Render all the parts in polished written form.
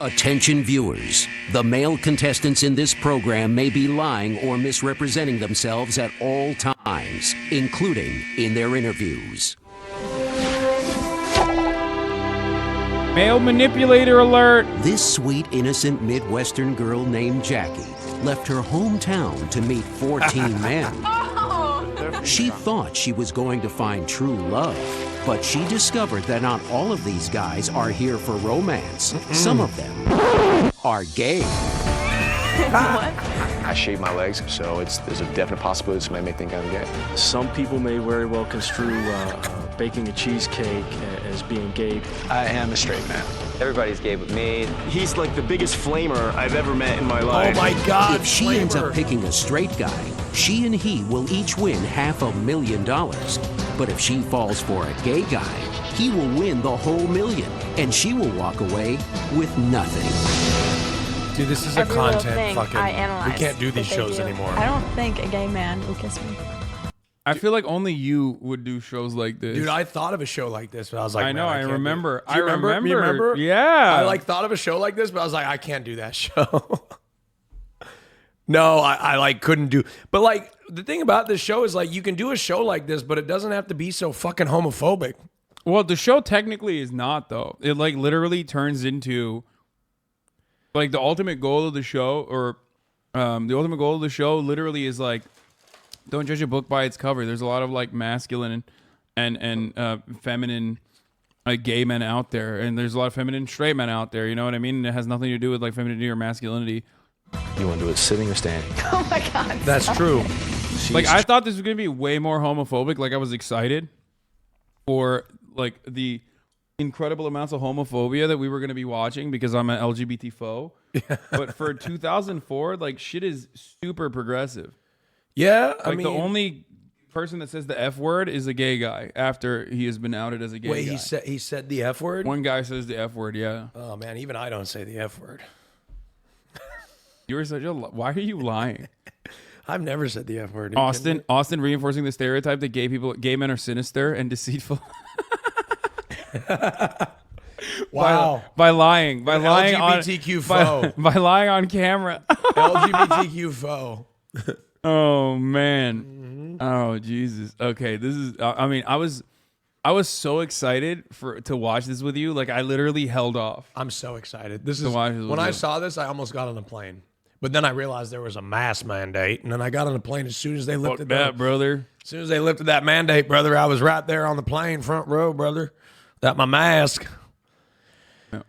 Attention viewers, the male contestants in this program may be lying or misrepresenting themselves at all times, including in their interviews. Male manipulator alert! This sweet, innocent Midwestern girl named Jackie left her hometown to meet 14 men. She thought she was going to find true love, but she discovered that not all of these guys are here for romance. Some of them are gay. What? I shave my legs, so there's a definite possibility somebody may think I'm gay. Some people may very well construe baking a cheesecake as being gay. I am a straight man. Everybody's gay but me. He's like the biggest flamer I've ever met in my life. Oh my God, If she ends up picking a straight guy, she and he will each win $500,000. But if she falls for a gay guy, he will win the whole million, and she will walk away with nothing. Dude, this is Every a little content thing fucking. I analyze We can't do these that they shows do. anymore. I don't think a gay man will kiss me. I feel like only you would do shows like this. Dude, I thought of a show like this, but I was like, I know, man, I can't do remember. it. Do you remember? You remember? Yeah. I thought of a show like this, but I was like, I can't do that show. No, I couldn't do. But like the thing about this show is like you can do a show like this, but it doesn't have to be so fucking homophobic. Well, the show technically is not, though. It like literally turns into like the ultimate goal of the show, or the ultimate goal of the show literally is like, don't judge a book by its cover. There's a lot of like masculine and feminine like gay men out there, and there's a lot of feminine straight men out there. You know what I mean? And it has nothing to do with like femininity or masculinity. You want to do it sitting or standing? Oh my God. That's true. Like I thought this was gonna be way more homophobic. Like I was excited for like the incredible amounts of homophobia that we were gonna be watching because I'm an LGBT foe. Yeah. But for 2004, like shit is super progressive. Yeah, Like the only person that says the F word is a gay guy after he has been outed as a gay guy. Wait, he said the F word? One guy says the F word, yeah. Oh man, even I don't say the F word. You were such a why are you lying? I've never said the F word. Austin reinforcing the stereotype that gay men are sinister and deceitful. Wow. By lying on LGBTQ foe. by lying on camera. LGBTQ foe. Oh man. Oh Jesus. Okay, this is I mean, I was so excited to watch this with you. Like I literally held off. I'm so excited. This is watch this with when I you. saw this, I almost got on a plane. But then I realized there was a mask mandate, and then I got on a plane as soon as they lifted that, brother. As soon as they lifted that mandate, brother, I was right there on the plane, front row, brother. That my mask. Yeah.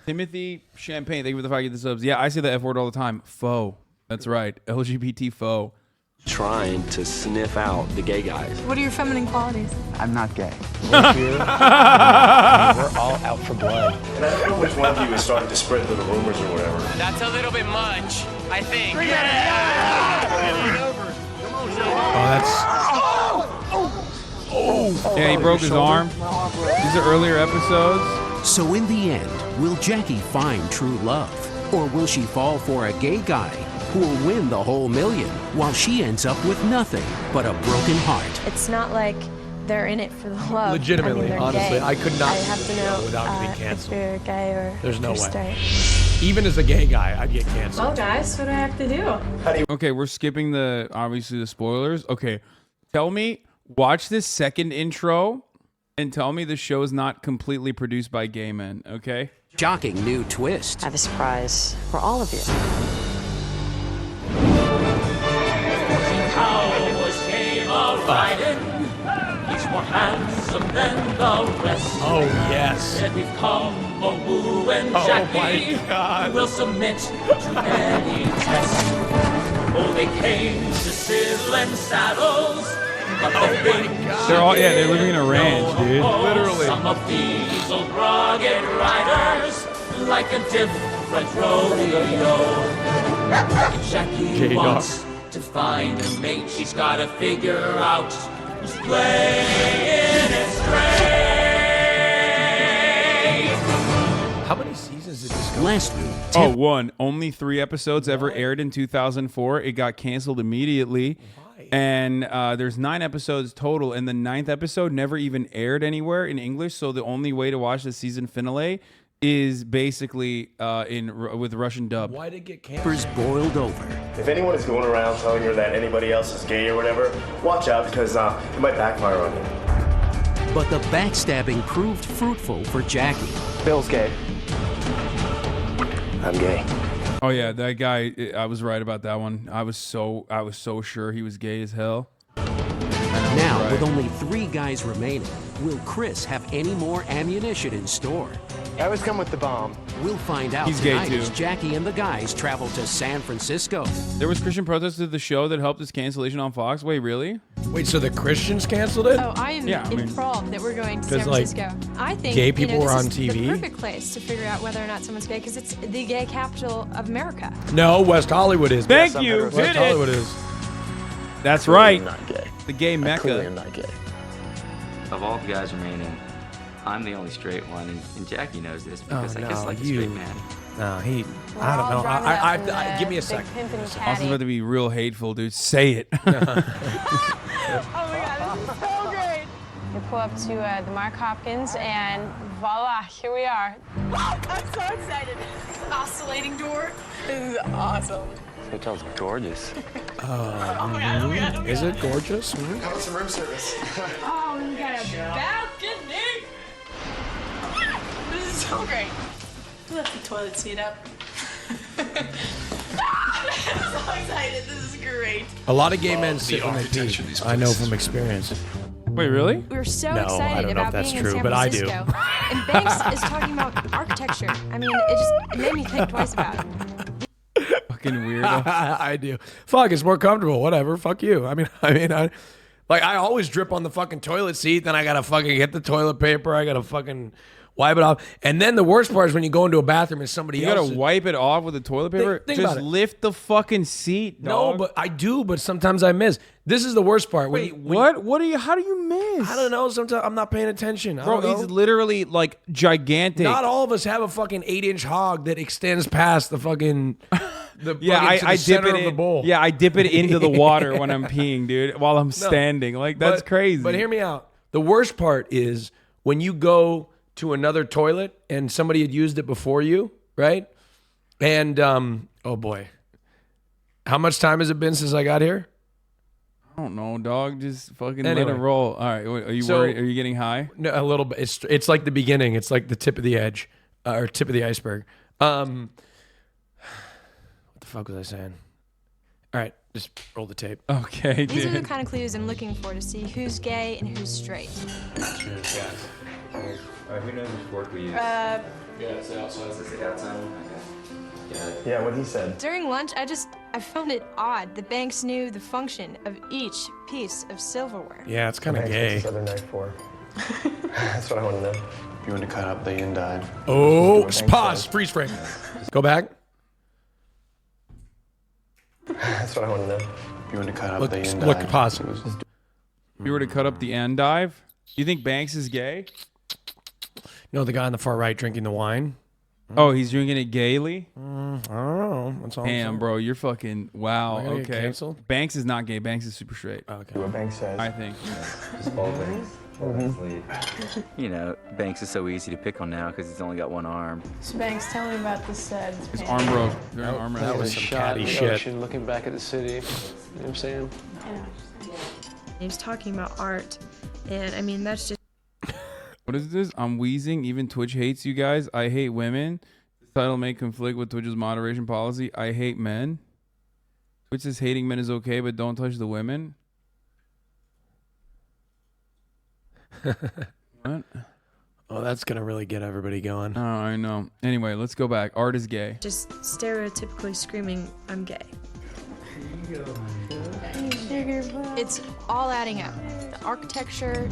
Timothy Champagne, thank you for the 5 the subs. Yeah, I say the F word all the time. Foe. That's right. LGBT foe. Trying to sniff out the gay guys. What are your feminine qualities? I'm not gay. We're here. We're all out for blood. And I don't know which one of you is starting to spread little rumors or whatever. That's a little bit much, I think. Yeah, he broke his arm. These are earlier episodes. So in the end, will Jackie find true love? Or will she fall for a gay guy who will win the whole million while she ends up with nothing but a broken heart? It's not like they're in it for the love. Legitimately, they're honestly, gay. I could not I have do to this know show without getting canceled. if you're gay or There's no if you're way. straight. Even as a gay guy, I'd get canceled. Well, guys, what do I have to do? Okay, we're skipping obviously the spoilers. Okay, tell me, watch this second intro and tell me the show is not completely produced by gay men, okay? Shocking new twist. I have a surprise for all of you. He's more handsome than the rest. Oh, yes. Said we've come a woo and Oh, Jackie my God. will submit to any test. Oh, they came to sizzle and saddles. But They're living in a ranch, dude. Literally. Some of these old rugged riders like a different rodeo. If Jackie J-Dog. wants to find a mate, she's gotta figure out who's playing it straight. How many seasons did this go? Last week, One. Only 3 episodes ever aired in 2004. It got canceled immediately. And there's 9 episodes total, and the 9th episode never even aired anywhere in English. So the only way to watch the season finale is basically with Russian dub. Why did it get canceled? Boiled over. If anyone is going around telling her that anybody else is gay or whatever, watch out because it might backfire on you. But the backstabbing proved fruitful for Jackie. Bill's gay. I'm gay. Oh yeah, that guy. I was right about that one. I was so sure he was gay as hell. Now, with only 3 guys remaining, will Chris have any more ammunition in store? I always come with the bomb. We'll find out He's gay tonight too. as Jackie and the guys travel to San Francisco. There was Christian protests to the show that helped its cancellation on Fox. Wait, really? Wait, so the Christians canceled it? Oh, I am enthralled that we're going to San 'Cause, like, Francisco. I think gay people this were on is TV? the perfect place to figure out whether or not someone's gay because it's the gay capital of America. No, West Hollywood is. Thank you. West Hit Hollywood it. is. That's Clearly right. I'm not gay. The gay Clearly mecca. I'm not gay. Of all the guys remaining, I'm the only straight one, and Jackie knows this because I no, kiss like a you- straight man. No, he. We're I don't all know. driving up in the Give me a big second. pimpin' Austin's caddy. about to be real hateful, dude. Say it. Oh my god, this is so great. You pull up to the Mark Hopkins, and voila, here we are. I'm so excited. Oscillating door. This is awesome. Hotel's gorgeous. Oh my god, oh my god. Is it gorgeous? How about some room service? Oh, we got a balcony. This is so great. We left the toilet seat up. I'm so excited. This is great. A lot of gay men sit when they pee. I know from experience. Wait, really? We were so No, I excited don't know if about that's being true, in San but I do. Francisco. And Banks is talking about architecture. I mean, it made me think twice about it. Fucking weirdo. I do. Fuck, it's more comfortable. Whatever. Fuck you. I always drip on the fucking toilet seat. Then I gotta fucking get the toilet paper. I gotta fucking wipe it off. And then the worst part is when you go into a bathroom and somebody You else. gotta wipe it off with the toilet paper. Think Just about it. lift the fucking seat, dog. No, but I do. But sometimes I miss. This is the worst part. Wait, what? What do you? How do you miss? I don't know. Sometimes I'm not paying attention. I Bro, don't know. it's literally like gigantic. Not all of us have a fucking 8-inch hog that extends past the fucking. Yeah, I dip center it of in. the bowl. Yeah, I dip it into the water when I'm peeing, dude, while I'm standing. Like that's crazy. But hear me out. The worst part is when you go to another toilet and somebody had used it before you, right? And oh boy, how much time has it been since I got here? I don't know, dog. Just fucking Anyway. let it roll. All right, are you worried? Are you getting high? No, a little bit. It's like the beginning. It's like the tip of the edge or tip of the iceberg. What the fuck was I saying? All right, just roll the tape. Okay, These are the dude. kind of clues I'm looking for to see who's gay and who's straight. Cheers, guys. Who knows which fork we use? Uh, Yeah, it's outside. Is it outside? Okay. Yeah, what he said. During lunch, I found it odd that Banks knew the function of each piece of silverware. Yeah, it's kind of What's gay. this other knife for? That's what I want to know. You want to cut up the endive? Oh, pause. Freeze frame. Go back. That's what I want to know. You want to cut up Look, the endive? look, pause. If you were to cut up the endive, you think Banks is gay? No, the guy on the far right drinking the wine. Oh, he's drinking it gaily? I don't know. That's all I'm Damn, saying. bro, you're fucking wow. Am I gonna get Okay, canceled? Banks is not gay. Banks is super straight. Okay. What Banks says. I think. All things. You know, Banks is so easy to pick on now because he's only got one arm. So Banks, tell me about this. His arm broke during arm That wrestling. was A some shot catty in the shit. ocean, looking back at the city. You know what I'm saying? He was talking about art, and I mean, that's just. What is this? I'm wheezing. Even Twitch hates you guys. I hate women. This title may conflict with Twitch's moderation policy. I hate men. Twitch says hating men is okay, but don't touch the women. What? Oh, that's gonna really get everybody going. Oh, I know. Anyway, let's go back. Art is gay. Just stereotypically screaming, I'm gay. It's all adding up. The architecture,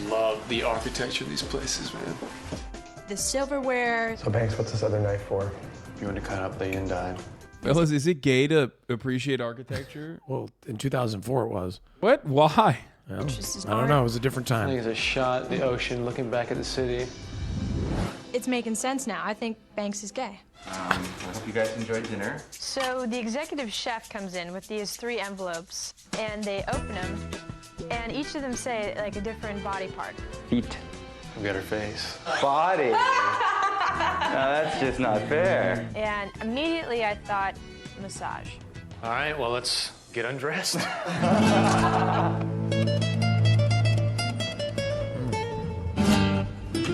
Love the architecture of these places, man. the silverware. So Banks, what's this other knife for? You want to cut up the endive? Fellas, is it gay to appreciate architecture? Well, in 2004 it was. What? Why? Well, Just as I don't art. know. It was a different I think time. it's a shot in the ocean, looking back at the city. It's making sense now. I think Banks is gay. I hope you guys enjoyed dinner. So the executive chef comes in with these 3 envelopes, and they open them, and each of them say like a different body part. Feet. Look at her face. Body. that's just not fair. And immediately I thought, massage. All right, well, let's get undressed.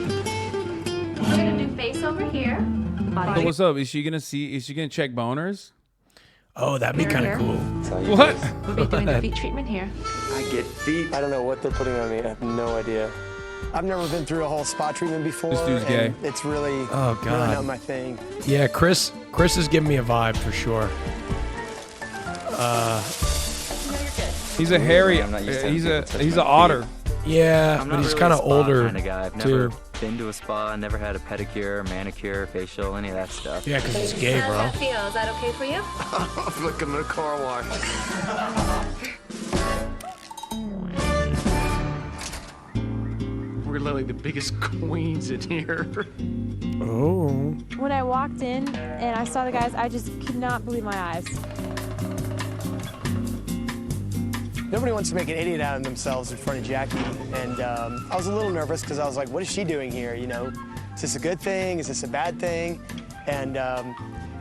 We're gonna do face over here. So what's up? Is she gonna check boners? Oh, that'd be kind of cool. What? We'll be doing the feet treatment here. I get feet. I don't know what they're putting on me. I have no idea. I've never been through a whole spa treatment before. This dude's gay. It's really, Oh, God. really not my thing. Yeah, Chris is giving me a vibe for sure. He's a hairy. I'm not used to He's having a people touch he's my an otter. Yeah, I'm but not he's really kind a of spa older kind of guy. I've never too. been to a spa. Never had a pedicure, manicure, facial, any of that stuff. Yeah, because he's gay, How bro. does that feel? Is that okay for you? Look, I'm in a car wash. We're literally the biggest queens in here. Oh. When I walked in and I saw the guys, I just could not believe my eyes. Nobody wants to make an idiot out of themselves in front of Jackie, and I was a little nervous because I was like, what is she doing here, you know? Is this a good thing? Is this a bad thing? And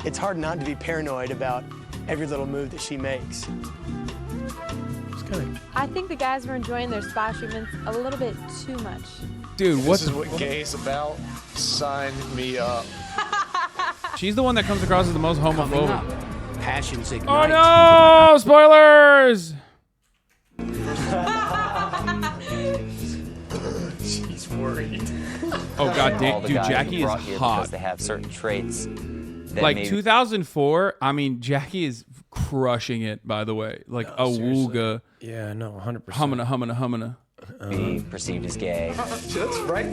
it's hard not to be paranoid about every little move that she makes. I think the guys were enjoying their spa treatments a little bit too much. Dude, what? This is what gay is about. Sign me up. She's the one that comes across as the most homophobic. Passions Oh ignite. no! Spoilers! She's worried. Oh god, All the dude, guys Jackie is brought here hot. because they have certain traits. That Like maybe 2004, I mean, Jackie is crushing it. By the way, like a wooga, Yeah, no, 100%. humana. be perceived as gay. That's right.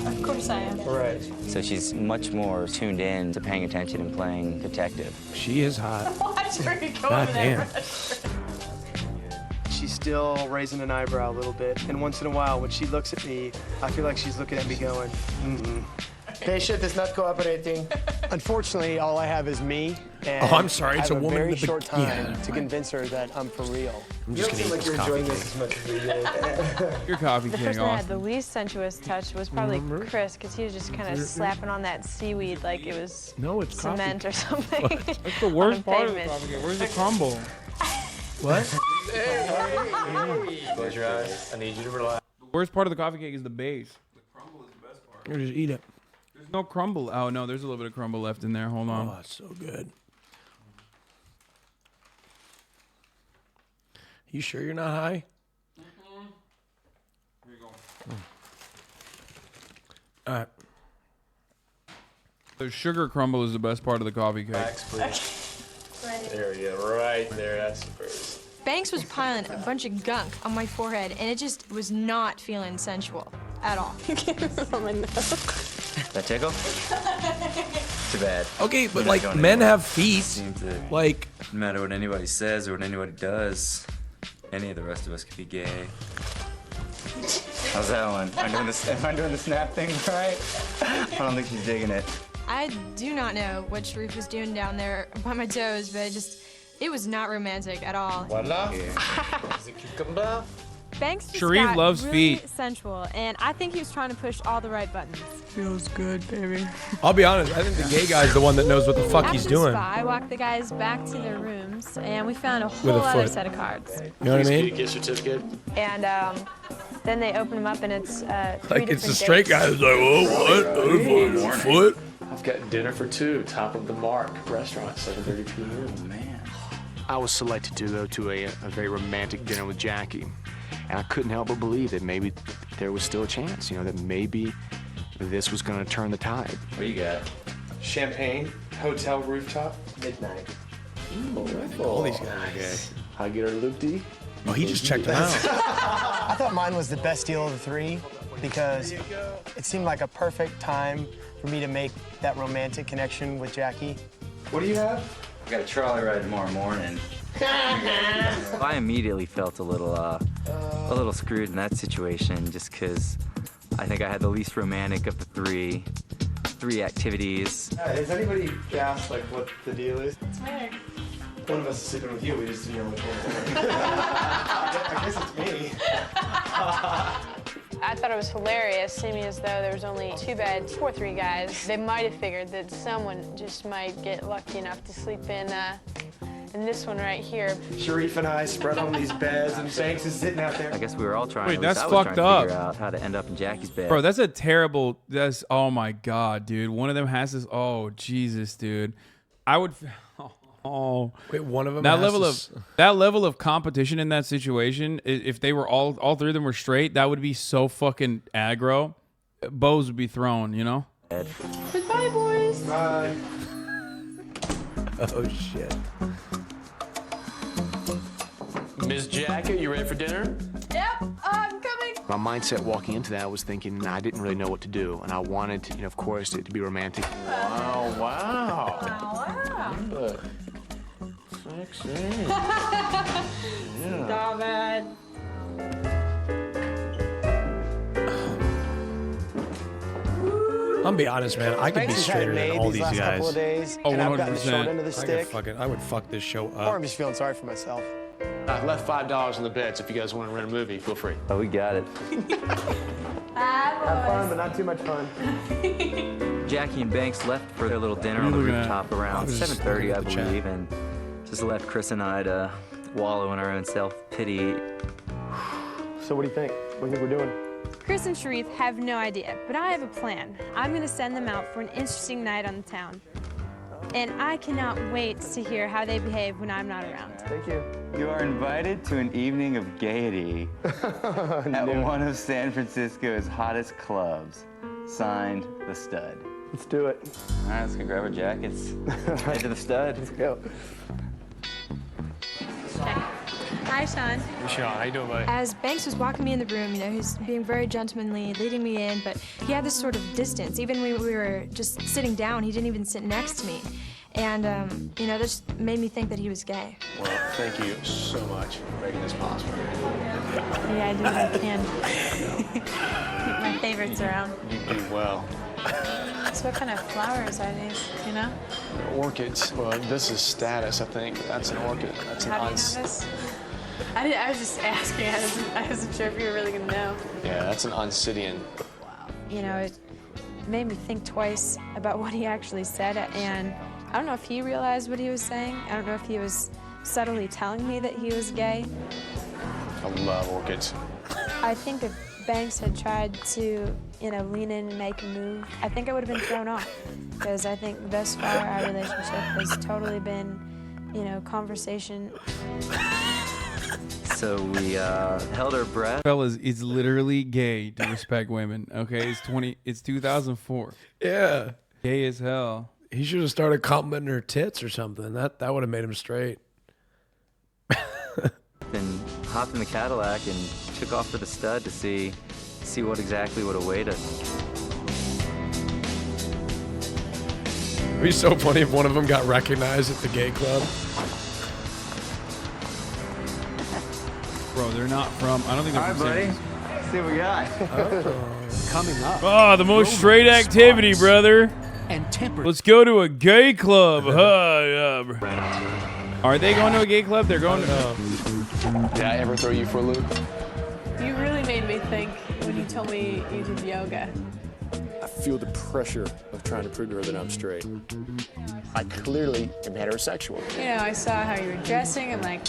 Of course I am. Right. So she's much more tuned in to paying attention and playing detective. She is hot. Watch her go God over there. damn. She's still raising an eyebrow a little bit, and once in a while, when she looks at me, I feel like she's looking at me going, mm-mm. Patient is not cooperating. Unfortunately, all I have is me, and Oh, I'm sorry, I it's have a woman very in the short time yeah. to convince her that I'm for real. I'm just gonna eat this coffee cake. as much as we did. Your coffee The king person that off. had the least sensuous touch was probably Chris, because he was just kind of slapping on that seaweed like it was No, it's coffee. cement or something. That's the worst on part of the pavement. coffee cake. Where's the crumble? What? Close your eyes. I need you to relax. The worst part of the coffee cake is the base. The crumble is the best part. Or just eat it. There's no crumble. Oh no, there's a little bit of crumble left in there. Hold on. Oh, it's so good. You sure you're not high? Here you go. All right. The sugar crumble is the best part of the coffee cake. Relax, please. There you go. Right there. That's the first. Banks was piling a bunch of gunk on my forehead, and it just was not feeling sensual at all. That tickle? Too bad. Okay, but We're not like going men anywhere. have feet. Seem to Like, no matter what anybody says or what anybody does, any of the rest of us could be gay. How's that one? Am I doing the snap thing right? I don't think she's digging it. I do not know what Sharif was doing down there by my toes, but it was not romantic at all. Voila. Is it cucumber? Banks just Sharif got loves really feet. sensual, and I think he was trying to push all the right buttons. Feels good, baby. I'll be honest, I think the gay guy's the one that knows what the fuck After he's the doing. spa, I walked the guys back to their rooms, and we found a With whole a other foot. set of cards. You know what I mean? Gift certificate. And then they open them up, and it's three Like, it's different the straight dates. guy who's like, oh, what? Foot? I've got dinner for two, top of the mark restaurant, 7:30 p.m. Man. I was selected to go to a very romantic dinner with Jackie. And I couldn't help but believe that maybe there was still a chance, you know, that maybe this was going to turn the tide. What do you got? Champagne, hotel rooftop, midnight. All these guys are gay. I get her loopy. Oh, he just checked him out. I thought mine was the best deal of the three because it seemed like a perfect time for me to make that romantic connection with Jackie. What do you have? I got a trolley ride tomorrow morning. I immediately felt a little screwed in that situation just because I think I had the least romantic of the three activities. Has anybody asked like what the deal is? It's weird. One of us is sleeping with you. We just didn't know which one. I guess it's me. I thought it was hilarious, seeming as though there was only 2 beds for 3 guys. They might have figured that someone just might get lucky enough to sleep in this one right here. Sharif and I spread on these beds, and Banks is sitting out there. I guess we were all trying. Wait, at least that's I was fucked trying to figure up. out how to end up in Jackie's bed. Bro, that's a terrible. That's oh my god, dude. One of them has this. Oh Jesus, dude. I would. Oh, wait, one of them. That level of competition in that situation. If they were all 3 of them were straight, that would be so fucking aggro. Bows would be thrown, you know. Goodbye, boys. Bye. Oh shit. Miss Jackie, you ready for dinner? Yep, I'm coming. My mindset walking into that was thinking I didn't really know what to do, and I wanted, of course, it to be romantic. Wow, wow. Wow. Look. Sexy. Stop it. I'm gonna be honest, man. I could be Banks has had straighter than made all these these last couple guys. of days, Oh, and I've gotten the 100%. short end of the stick. I would fuck this show Or up. I'm just feeling sorry for myself. I left $5 on the bed, so if you guys want to rent a movie, feel free. Oh, we got it. Have fun, but not too much fun. Jackie and Banks left for their little dinner on the looking at? rooftop around 7:30, I believe, and just left Chris and I to wallow in our own self-pity. So what do you think? What do you think we're doing? Chris and Sharif have no idea, but I have a plan. I'm gonna send them out for an interesting night on the town. And I cannot wait to hear how they behave when I'm not around. Thank you. You are invited to an evening of gaiety at one of San Francisco's hottest clubs. Signed, The Stud. Let's do it. All right, let's go grab our jackets. Head to The Stud. Let's go. Hi, Sean. Sean, how you doing, buddy? As Banks was walking me in the room, he's being very gentlemanly, leading me in, but he had this sort of distance. Even when we were just sitting down, he didn't even sit next to me. And, that just made me think that he was gay. Well, thank you so much for making this possible. Yeah, I do what I can. Keep my favorites around. You do well. So what kind of flowers are these, you know? Orchids. Well, this is status, I think. That's an orchid. That's an How do you know this? I was just asking. I wasn't sure if you were really going to know. Yeah, that's an Oncidian. It made me think twice about what he actually said, and I don't know if he realized what he was saying. I don't know if he was subtly telling me that he was gay. I love orchids. I think if Banks had tried to, lean in and make a move, I think I would have been thrown off. Because I think thus far our relationship has totally been, conversation. So we held our breath. Fellas, it's literally gay to respect women. Okay, it's 2004. Yeah. Gay as hell. He should have started complimenting her tits or something. That would have made him straight. Then hopped in the Cadillac and took off for The Stud to see what exactly would await us. It'd be so funny if one of them got recognized at the gay club. Bro, they're not from. I don't think they're All from right, San buddy. Francisco. Let's see what we got. Coming up. Oh, the most straight activity, brother. And temper. Let's go to a gay club. Yeah. Are they going to a gay club? They're going to. Did I ever throw you for a loop? You really made me think when you told me you did yoga. I feel the pressure of trying to prove to her that I'm straight. I clearly am heterosexual. I saw how you were dressing and like.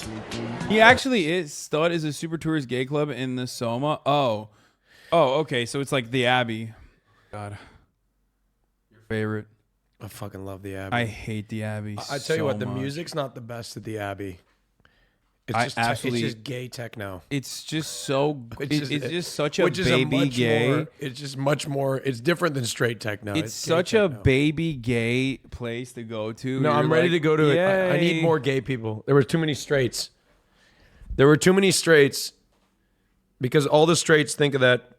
He actually is. Stud is a super tourist gay club in the Soma. Oh, okay. So it's like the Abbey. God, your favorite. I fucking love the Abbey. I hate the Abbey. I tell you what, the much. music's not the best at the Abbey. It's I just absolutely- it's just gay techno. It's just so. It's just such a which is baby much gay. More, it's just much more. It's different than straight techno. It's gay such a techno. baby gay place to go to. No, You're I'm ready like, to go to it. I need yay. more gay people. There were too many straights. Because all the straights think of that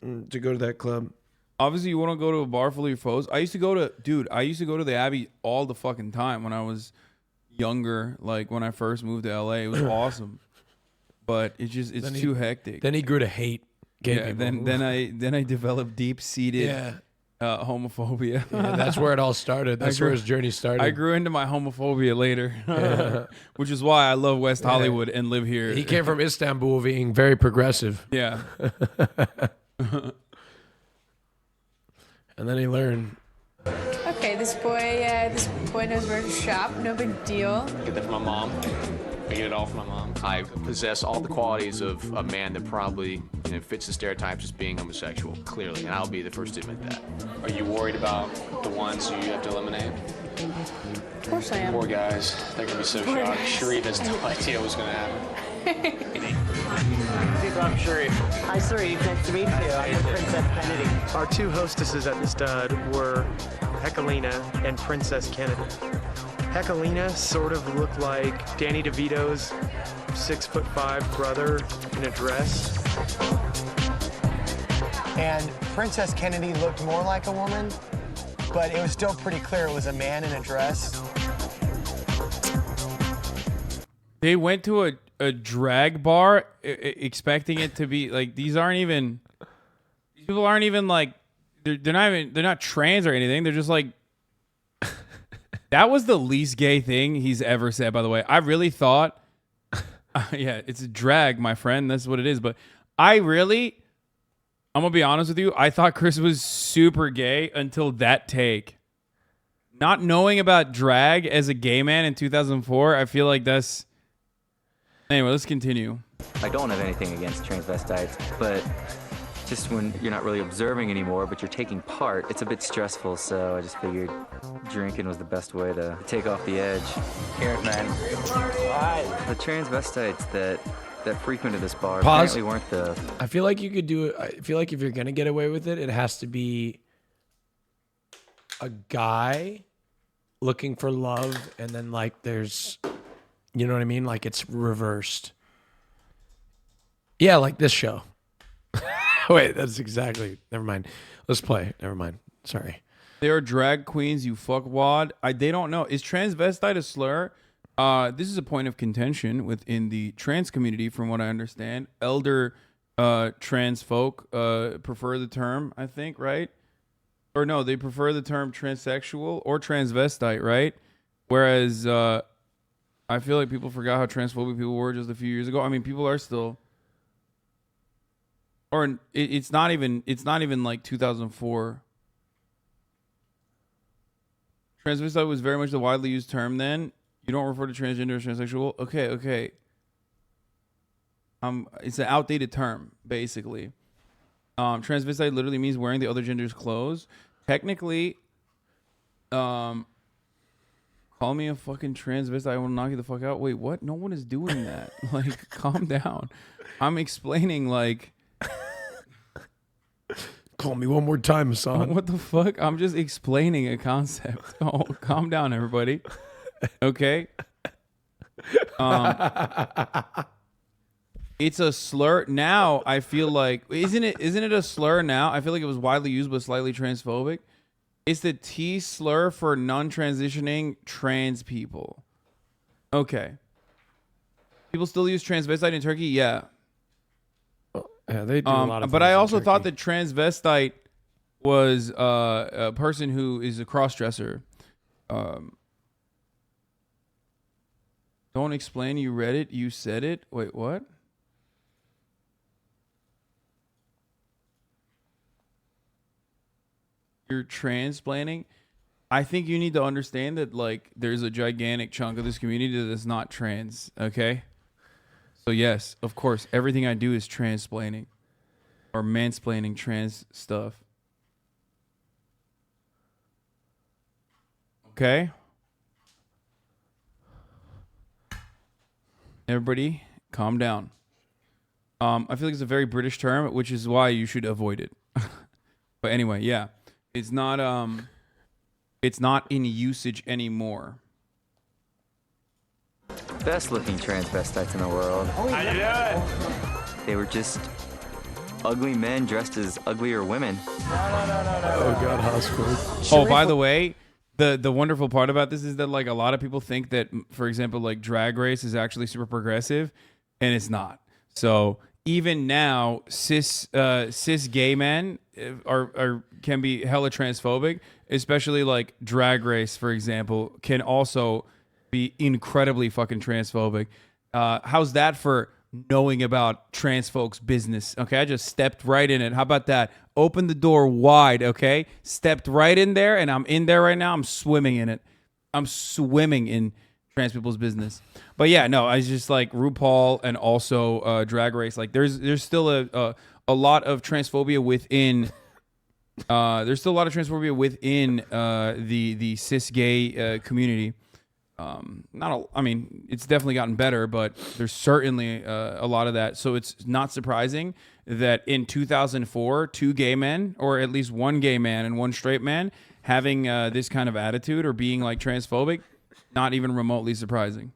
to go to that club. Obviously, you want to go to a bar full of your foes. I used to go to the Abbey all the fucking time when I was younger. Like when I first moved to LA, it was awesome. But it's too hectic. Then he grew to hate gay people. Then I developed deep seated homophobia. Yeah, that's where it all started. That's where his journey started. I grew into my homophobia later, which is why I love West Hollywood and live here. He came from Istanbul being very progressive. Yeah. And then he learned. Okay, this boy knows where to shop. No big deal. Get that from my mom. I get it all from my mom. I possess all the qualities of a man that probably fits the stereotypes as being homosexual, clearly, and I'll be the first to admit that. Are you worried about the ones who you have to eliminate? Of course I am. Poor guys. They're going to be so Poor shocked. guys. Sharif has no idea what's going to happen. I'm Sharif. Hi, Sharif. Nice to meet you. I'm Princess Kennedy. Our two hostesses at the stud were Hecalina and Princess Kennedy. Hecalina sort of looked like Danny DeVito's 6'5" brother in a dress. And Princess Kennedy looked more like a woman, but it was still pretty clear it was a man in a dress. They went to a drag bar expecting it to be like these people aren't even like they're not trans or anything. They're just like that was the least gay thing he's ever said, by the way. I really thought yeah, it's a drag, my friend. That's what it is. But I'm gonna be honest with you, I thought Chris was super gay until that take. Not knowing about drag as a gay man in 2004, I feel like that's anyway, let's continue. I don't have anything against transvestites, but just when you're not really observing anymore, but you're taking part, it's a bit stressful, so I just figured drinking was the best way to take off the edge. Cheers, man. The transvestites that frequented this bar apparently weren't the... I feel like you could do it. I feel like if you're going to get away with it, it has to be a guy looking for love, and then like there's... You know what I mean? Like it's reversed. Yeah, like this show. Wait, that's exactly. Never mind. Let's play. Never mind. Sorry. They are drag queens, you fuckwad. They don't know. Is transvestite a slur? This is a point of contention within the trans community, from what I understand. Elder trans folk prefer the term, I think, right? Or no, they prefer the term transsexual or transvestite, right? Whereas I feel like people forgot how transphobic people were just a few years ago. I mean, people are still, or it's not even like 2004. Transvestite was very much the widely used term then. You don't refer to transgender as transsexual. Okay. It's an outdated term, basically. Transvestite literally means wearing the other gender's clothes. Technically, call me a fucking transvestite, I will knock you the fuck out. Wait, what? No one is doing that. Like, calm down. I'm explaining, like... Call me one more time, Hasan. What the fuck? I'm just explaining a concept. Oh, calm down, everybody. Okay? It's a slur. Now, I feel like... Isn't it a slur now? I feel like it was widely used, but slightly transphobic. It's the T slur for non-transitioning trans people. Okay. People still use transvestite in Turkey? Yeah. Yeah, they do a lot of but things I in also thought Turkey. that transvestite was a person who is a cross-dresser. Don't explain. You read it. You said it. Wait, what? You're transplaining. I think you need to understand that, like, there's a gigantic chunk of this community that is not trans. Okay. So yes, of course, everything I do is transplaining or mansplaining trans stuff. Okay. Everybody, calm down. I feel like it's a very British term, which is why you should avoid it. But anyway, yeah, it's not in usage anymore. Best looking transvestites in the world. How you doing? They were just ugly men dressed as uglier women. No. Oh God, Hosford. Oh, by the way, the wonderful part about this is that, like, a lot of people think that, for example, like Drag Race is actually super progressive, and it's not. So even now, cis gay men can be hella transphobic, especially like Drag Race, for example, can also be incredibly fucking transphobic. How's that for knowing about trans folks' business. Okay, I just stepped right in it. How about that? Opened the door wide. Okay, stepped right in there, and I'm in there right now. I'm swimming in it. I'm swimming in trans people's business. But yeah, no, I just like RuPaul and also Drag Race. Like, there's still a lot of transphobia within. There's still a lot of transphobia within the cis gay community. I mean, it's definitely gotten better, but there's certainly a lot of that. So it's not surprising that in 2004, 2 gay men, or at least 1 gay man and 1 straight man, having this kind of attitude or being like transphobic, not even remotely surprising.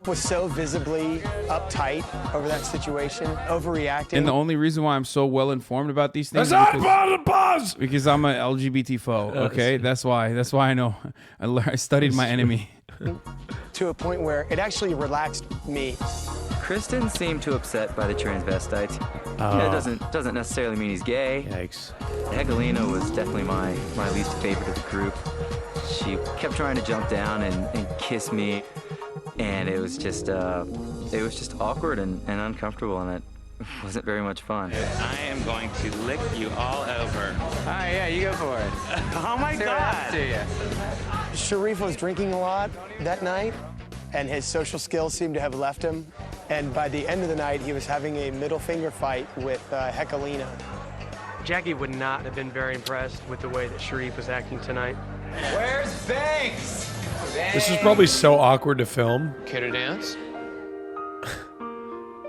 Was so visibly uptight over that situation, overreacting. And the only reason why I'm so well informed about these things is because I'm an LGBT foe. Okay, that's why I know. I studied my enemy. To a point where it actually relaxed me. Kristen seemed too upset by the transvestite. It doesn't necessarily mean he's gay. Yikes. Hegelina was definitely my least favorite of the group. She kept trying to jump down and kiss me, and it was just awkward and uncomfortable, and it wasn't very much fun. I am going to lick you all over. Hi, yeah, you go for it. Oh my God. To you. Sharif was drinking a lot that night, and his social skills seemed to have left him. And by the end of the night, he was having a middle finger fight with Hekelina. Jackie would not have been very impressed with the way that Sharif was acting tonight. Where's Banks? This is probably so awkward to film. Care to dance?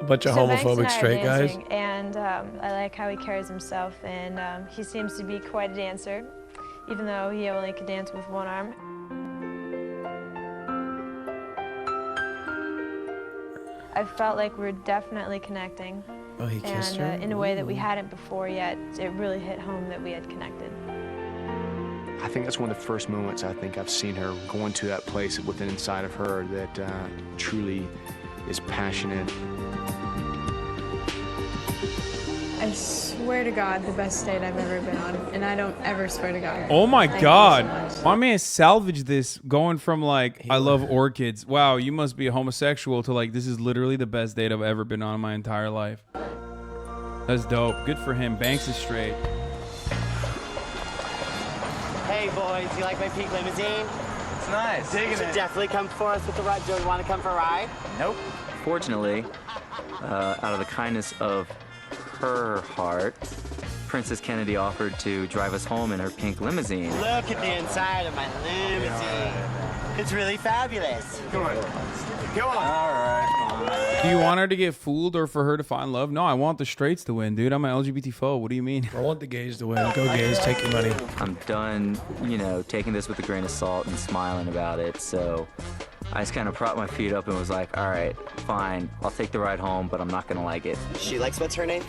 A bunch of So Banks and homophobic I are straight guys. dancing, and I like how he carries himself, and he seems to be quite a dancer, even though he only could dance with 1 arm. I felt like we were definitely connecting. Oh, he kissed her? In a way that we hadn't before yet. It really hit home that we had connected. I think that's one of the first moments I think I've seen her go into that place within inside of her that truly is passionate. I swear to God, the best date I've ever been on, and I don't ever swear to God. Oh my Thank God. you so much. My man salvaged this going from like, I love orchids. Wow, you must be a homosexual to like, this is literally the best date I've ever been on in my entire life. That's dope. Good for him. Banks is straight. Hey boys, you like my pink limousine? It's nice. Digging it. Definitely come for us with the ride. Do you want to come for a ride? Nope. Fortunately, out of the kindness of her heart, Princess Kennedy offered to drive us home in her pink limousine. Look at the inside of my limousine. It's really fabulous. Come on. Come on. All right. Do you want her to get fooled or for her to find love? No, I want the straights to win, dude. I'm an LGBT foe. What do you mean? I want the gays to win. Go gays, take your money. I'm done, taking this with a grain of salt and smiling about it. So I just kind of propped my feet up and was like, all right, fine. I'll take the ride home, but I'm not going to like it. She likes, what's her name?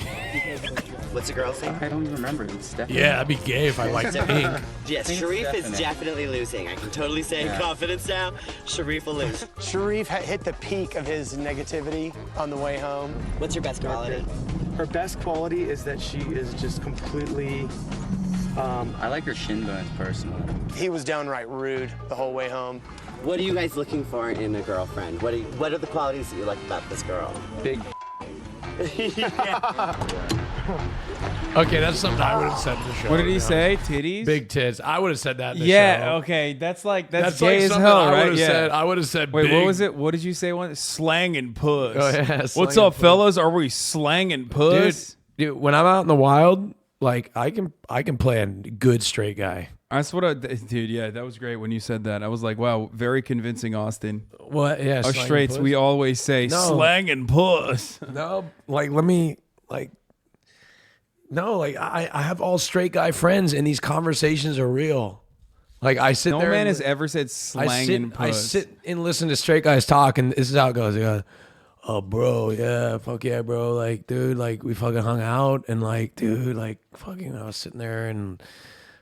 What's the girl's name? I don't even remember. It's definitely. Yeah, that'd be gay if I liked pink. Yes, Sharif is definitely losing. I can totally say in confidence now, Sharif will lose. Sharif hit the peak of his negativity on the way home. What's your best quality? Her best quality is that she is just completely... I like her shin bones personally. He was downright rude the whole way home. What are you guys looking for in a girlfriend? What are the qualities that you like about this girl? Big. Okay, that's something I would have said in the show. What did he say? Titties? Big tits. I would have said that in the show. Yeah, okay. That's gay like as something hell, I right? would've said. I would have said Wait, big. what was it? What did you say? Slang and puss. Oh, yeah, What's slang up, and fellas? Are we slanging puss? Dude, when I'm out in the wild, like I can play a good straight guy. That's what dude, yeah, that was great when you said that. I was like, wow, very convincing, Austin. What? Yeah, Us slang and straights, puss? we always say slang and puss. No, like let me like. No, like I have all straight guy friends, and these conversations are real. Like I sit No there. man and, has ever said slang and puss. I sit and listen to straight guys talk, and this is how it goes. They go, "Oh, bro, yeah, fuck yeah, bro. Like, dude, like we fucking hung out, and like, dude, like fucking, I was sitting there and."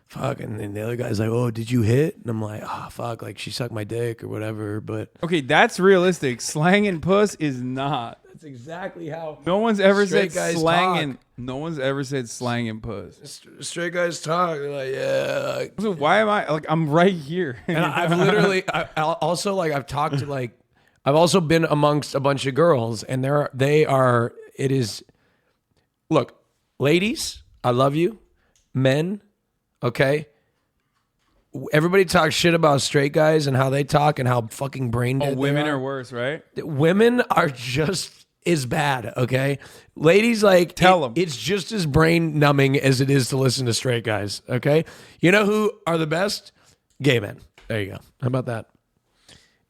Fuck, and the other guy's like, "Oh, did you hit?" And I'm like, "Oh, fuck, like she sucked my dick or whatever." But okay, that's realistic. Slang and puss is not. That's exactly how. No one's ever straight said guys slang talk. and no one's ever said slang and puss. Straight guys talk. They're like, yeah. Like, so why am I like? I'm right here. and I've literally, I also like, I've talked to like, I've also been amongst a bunch of girls, and look, ladies, I love you. Men, okay? Everybody talks shit about straight guys and how they talk and how fucking brain dead women are worse, right? Women are just as bad, okay? Ladies, like, tell them. It's just as brain numbing as it is to listen to straight guys, okay? You know who are the best? Gay men. There you go. How about that?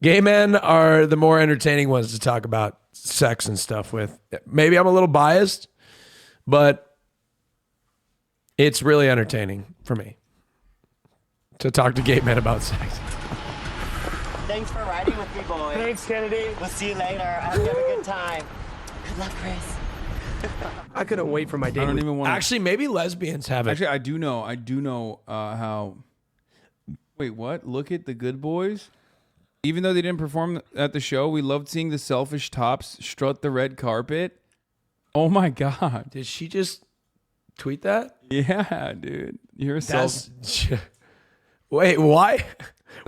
Gay men are the more entertaining ones to talk about sex and stuff with. Maybe I'm a little biased, but it's really entertaining for me to talk to gay men about sex. Thanks for riding with me, boys. Thanks, Kennedy. We'll see you later. I hope you have a good time. Good luck, Chris. I couldn't wait for my date. I don't even want. Actually, maybe lesbians have it. Actually, I do know how. Wait, what? Look at the Good Boys. Even though they didn't perform at the show, we loved seeing the Selfish Tops strut the red carpet. Oh my God! Did she just tweet that? Yeah, dude. You're a Wait, why?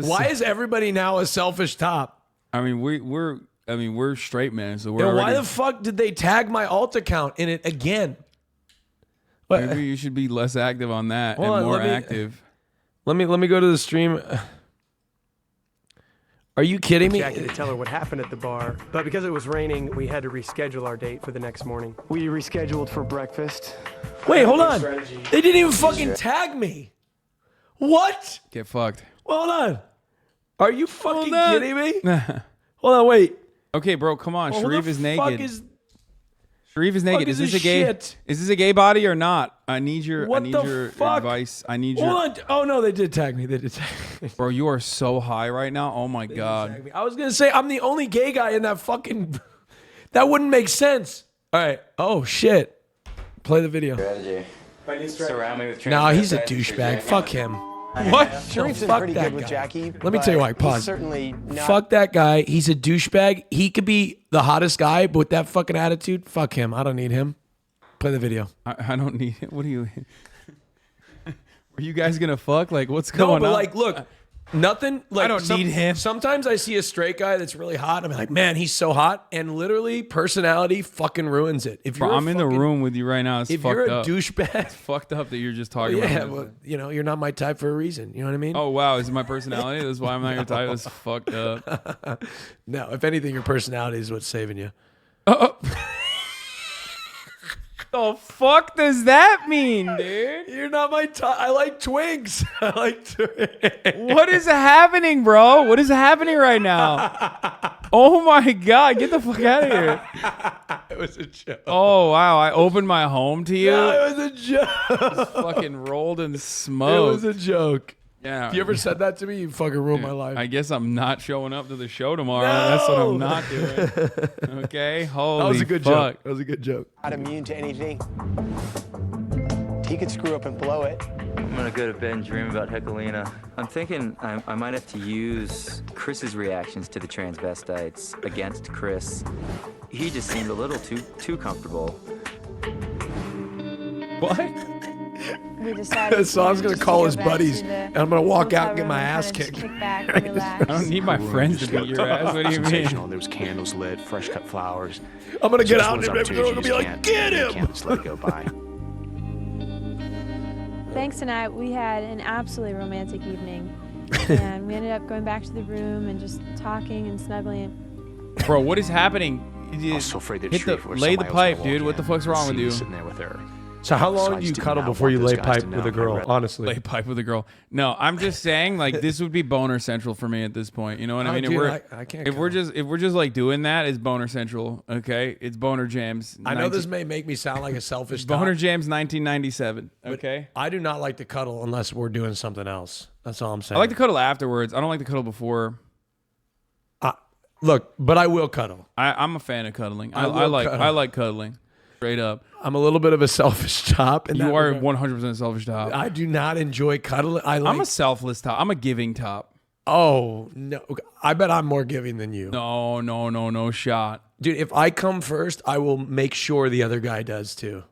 Why is everybody now a selfish top? I mean, we're straight men, so we're. Then why already... the fuck did they tag my alt account in it again? Maybe you should be less active on that and more active. Let me go to the stream. Are you kidding me? Jackie to tell her what happened at the bar, but because it was raining, we had to reschedule our date for the next morning. We rescheduled for breakfast. Wait, hold on. They didn't even fucking tag me. What? Get fucked. Well, hold on. Are you fucking kidding me? Hold on, wait. Okay, bro, come on. Well, Sharif is naked. Sharif is fuck naked. is Is this this a gay? shit? Is this a gay body or not? I need your. What I need the your fuck? advice. I need your. Hold on. Oh no, they did tag me. They did tag me. Bro, you are so high right now. Oh my God. I was gonna say I'm the only gay guy in that fucking. That wouldn't make sense. All right. Oh shit. Play the video. Surround me with Nah, he's a douchebag. Fuck him. What? Sharif's fuck pretty that good with guy. Jackie. Let me tell you why. he's Pause. certainly not. Fuck that guy. He's a douchebag. He could be the hottest guy, but with that fucking attitude, fuck him. I don't need him. Play the video. I don't need it. What are you? Were you guys gonna fuck? Like, what's going on? No, but like, look, nothing. Like, I don't need him. Sometimes I see a straight guy that's really hot. I'm like, man, he's so hot, and literally, personality fucking ruins it. If Bro, you're, I'm in the room with you right now. It's if fucked you're a up. douchebag, It's fucked up that you're just talking yeah, about. well, you know, you're not my type for a reason. You know what I mean? Oh wow, is it my personality? That's why I'm not your type. That's fucked up. No, if anything, your personality is what's saving you. The fuck does that mean, dude? You're not my type. I like twinks. I like What is happening, bro? What is happening right now? Oh my God, get the fuck out of here. It was a joke. Oh wow, I opened my home to you. No, it was a joke. Just fucking rolled in smoke. It was a joke. Yeah. If you ever said that to me, you fucking ruined my life. I guess I'm not showing up to the show tomorrow. No! That's what I'm not doing. Okay? Holy That was a good fuck. joke. That was a good joke. Not immune to anything. He could screw up and blow it. I'm gonna go to bed and dream about Heckelina. I'm thinking I might have to use Chris's reactions to the transvestites against Chris. He just seemed a little too comfortable. What? We decided So I was gonna call his go back buddies, to the and I'm gonna walk out hotel and get my room, ass kinda just kicked. kick back and relax. I don't need my friends to beat your ass. What do you mean? Sensational. There was candles lit, fresh cut flowers. I'm gonna get Just out one of and those everyone's gonna be like, opportunities "Get you him!" can't just let it go by. Thanks tonight. We had an absolutely romantic evening. And we ended up going back to the room and just talking and snuggling. Bro, what is happening? I was so afraid that Hit Sharif the, was lay the somebody else pipe, gonna dude. walk What the in fuck's wrong and with see you? Sitting there with her. So how So long I do you just did cuddle not before you want lay those guys pipe to with a know. girl? Honestly, Lay pipe with a girl. No, I'm just saying, like, this would be boner central for me at this point. You know what I mean? dude, if we're, I can't if we're just like doing that, it's boner central. Okay, it's boner jams. I know this may make me sound like a selfish boner top, jams 1997. but Okay, I do not like to cuddle unless we're doing something else. That's all I'm saying. I like to cuddle afterwards. I don't like to cuddle before. Look, but I will cuddle. I'm a fan of cuddling. I will like cuddle. I like cuddling. Straight up. I'm a little bit of a selfish top. You are 100% selfish top. I do not enjoy cuddling. I'm a selfless top. I'm a giving top. Oh no! I bet I'm more giving than you. No shot. Dude, if I come first, I will make sure the other guy does too.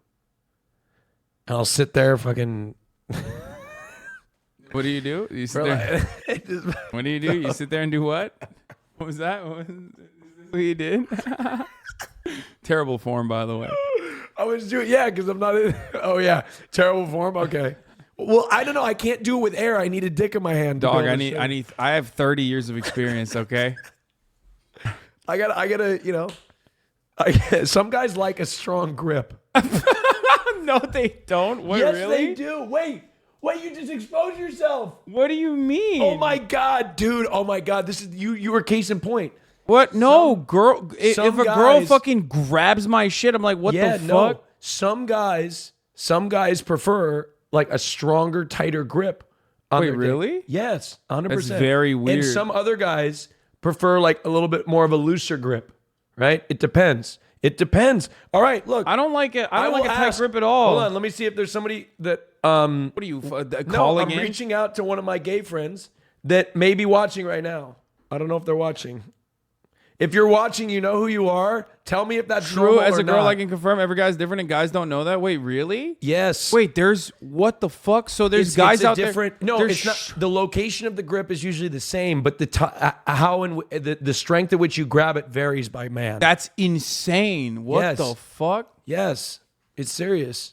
And I'll sit there fucking. What do you do? You sit there. What do you do? You sit there and do what? What was that? What was What you did? Terrible form, by the way. I was doing, because I'm not in. Oh, yeah. Terrible form? Okay. Well, I don't know. I can't do it with air. I need a dick in my hand. Dog, I have 30 years of experience, okay? I gotta, some guys like a strong grip. No, they don't. What, yes, really? they do. Wait, you just exposed yourself. What do you mean? Oh my God, dude. Oh my God. This is you were case in point. What? No, girl. If a girl fucking grabs my shit, I'm like, what the fuck? No. Some guys prefer like a stronger, tighter grip. Wait, really? Yes, 100%. That's very weird. And some other guys prefer like a little bit more of a looser grip, right? It depends. All right, look. I don't like it. I don't like a tight grip at all. Hold on, let me see if there's somebody that. What are you calling No, I'm in? reaching out to one of my gay friends that may be watching right now. I don't know if they're watching. If you're watching, you know who you are. Tell me if that's true. normal As or a girl, not. I can confirm every guy's different and guys don't know that. Wait, really? Yes. Wait, there's what the fuck? So there's guys out there. No, there's it's not. The location of the grip is usually the same, but the strength at which you grab it varies by man. That's insane. What the fuck? Yes, it's serious.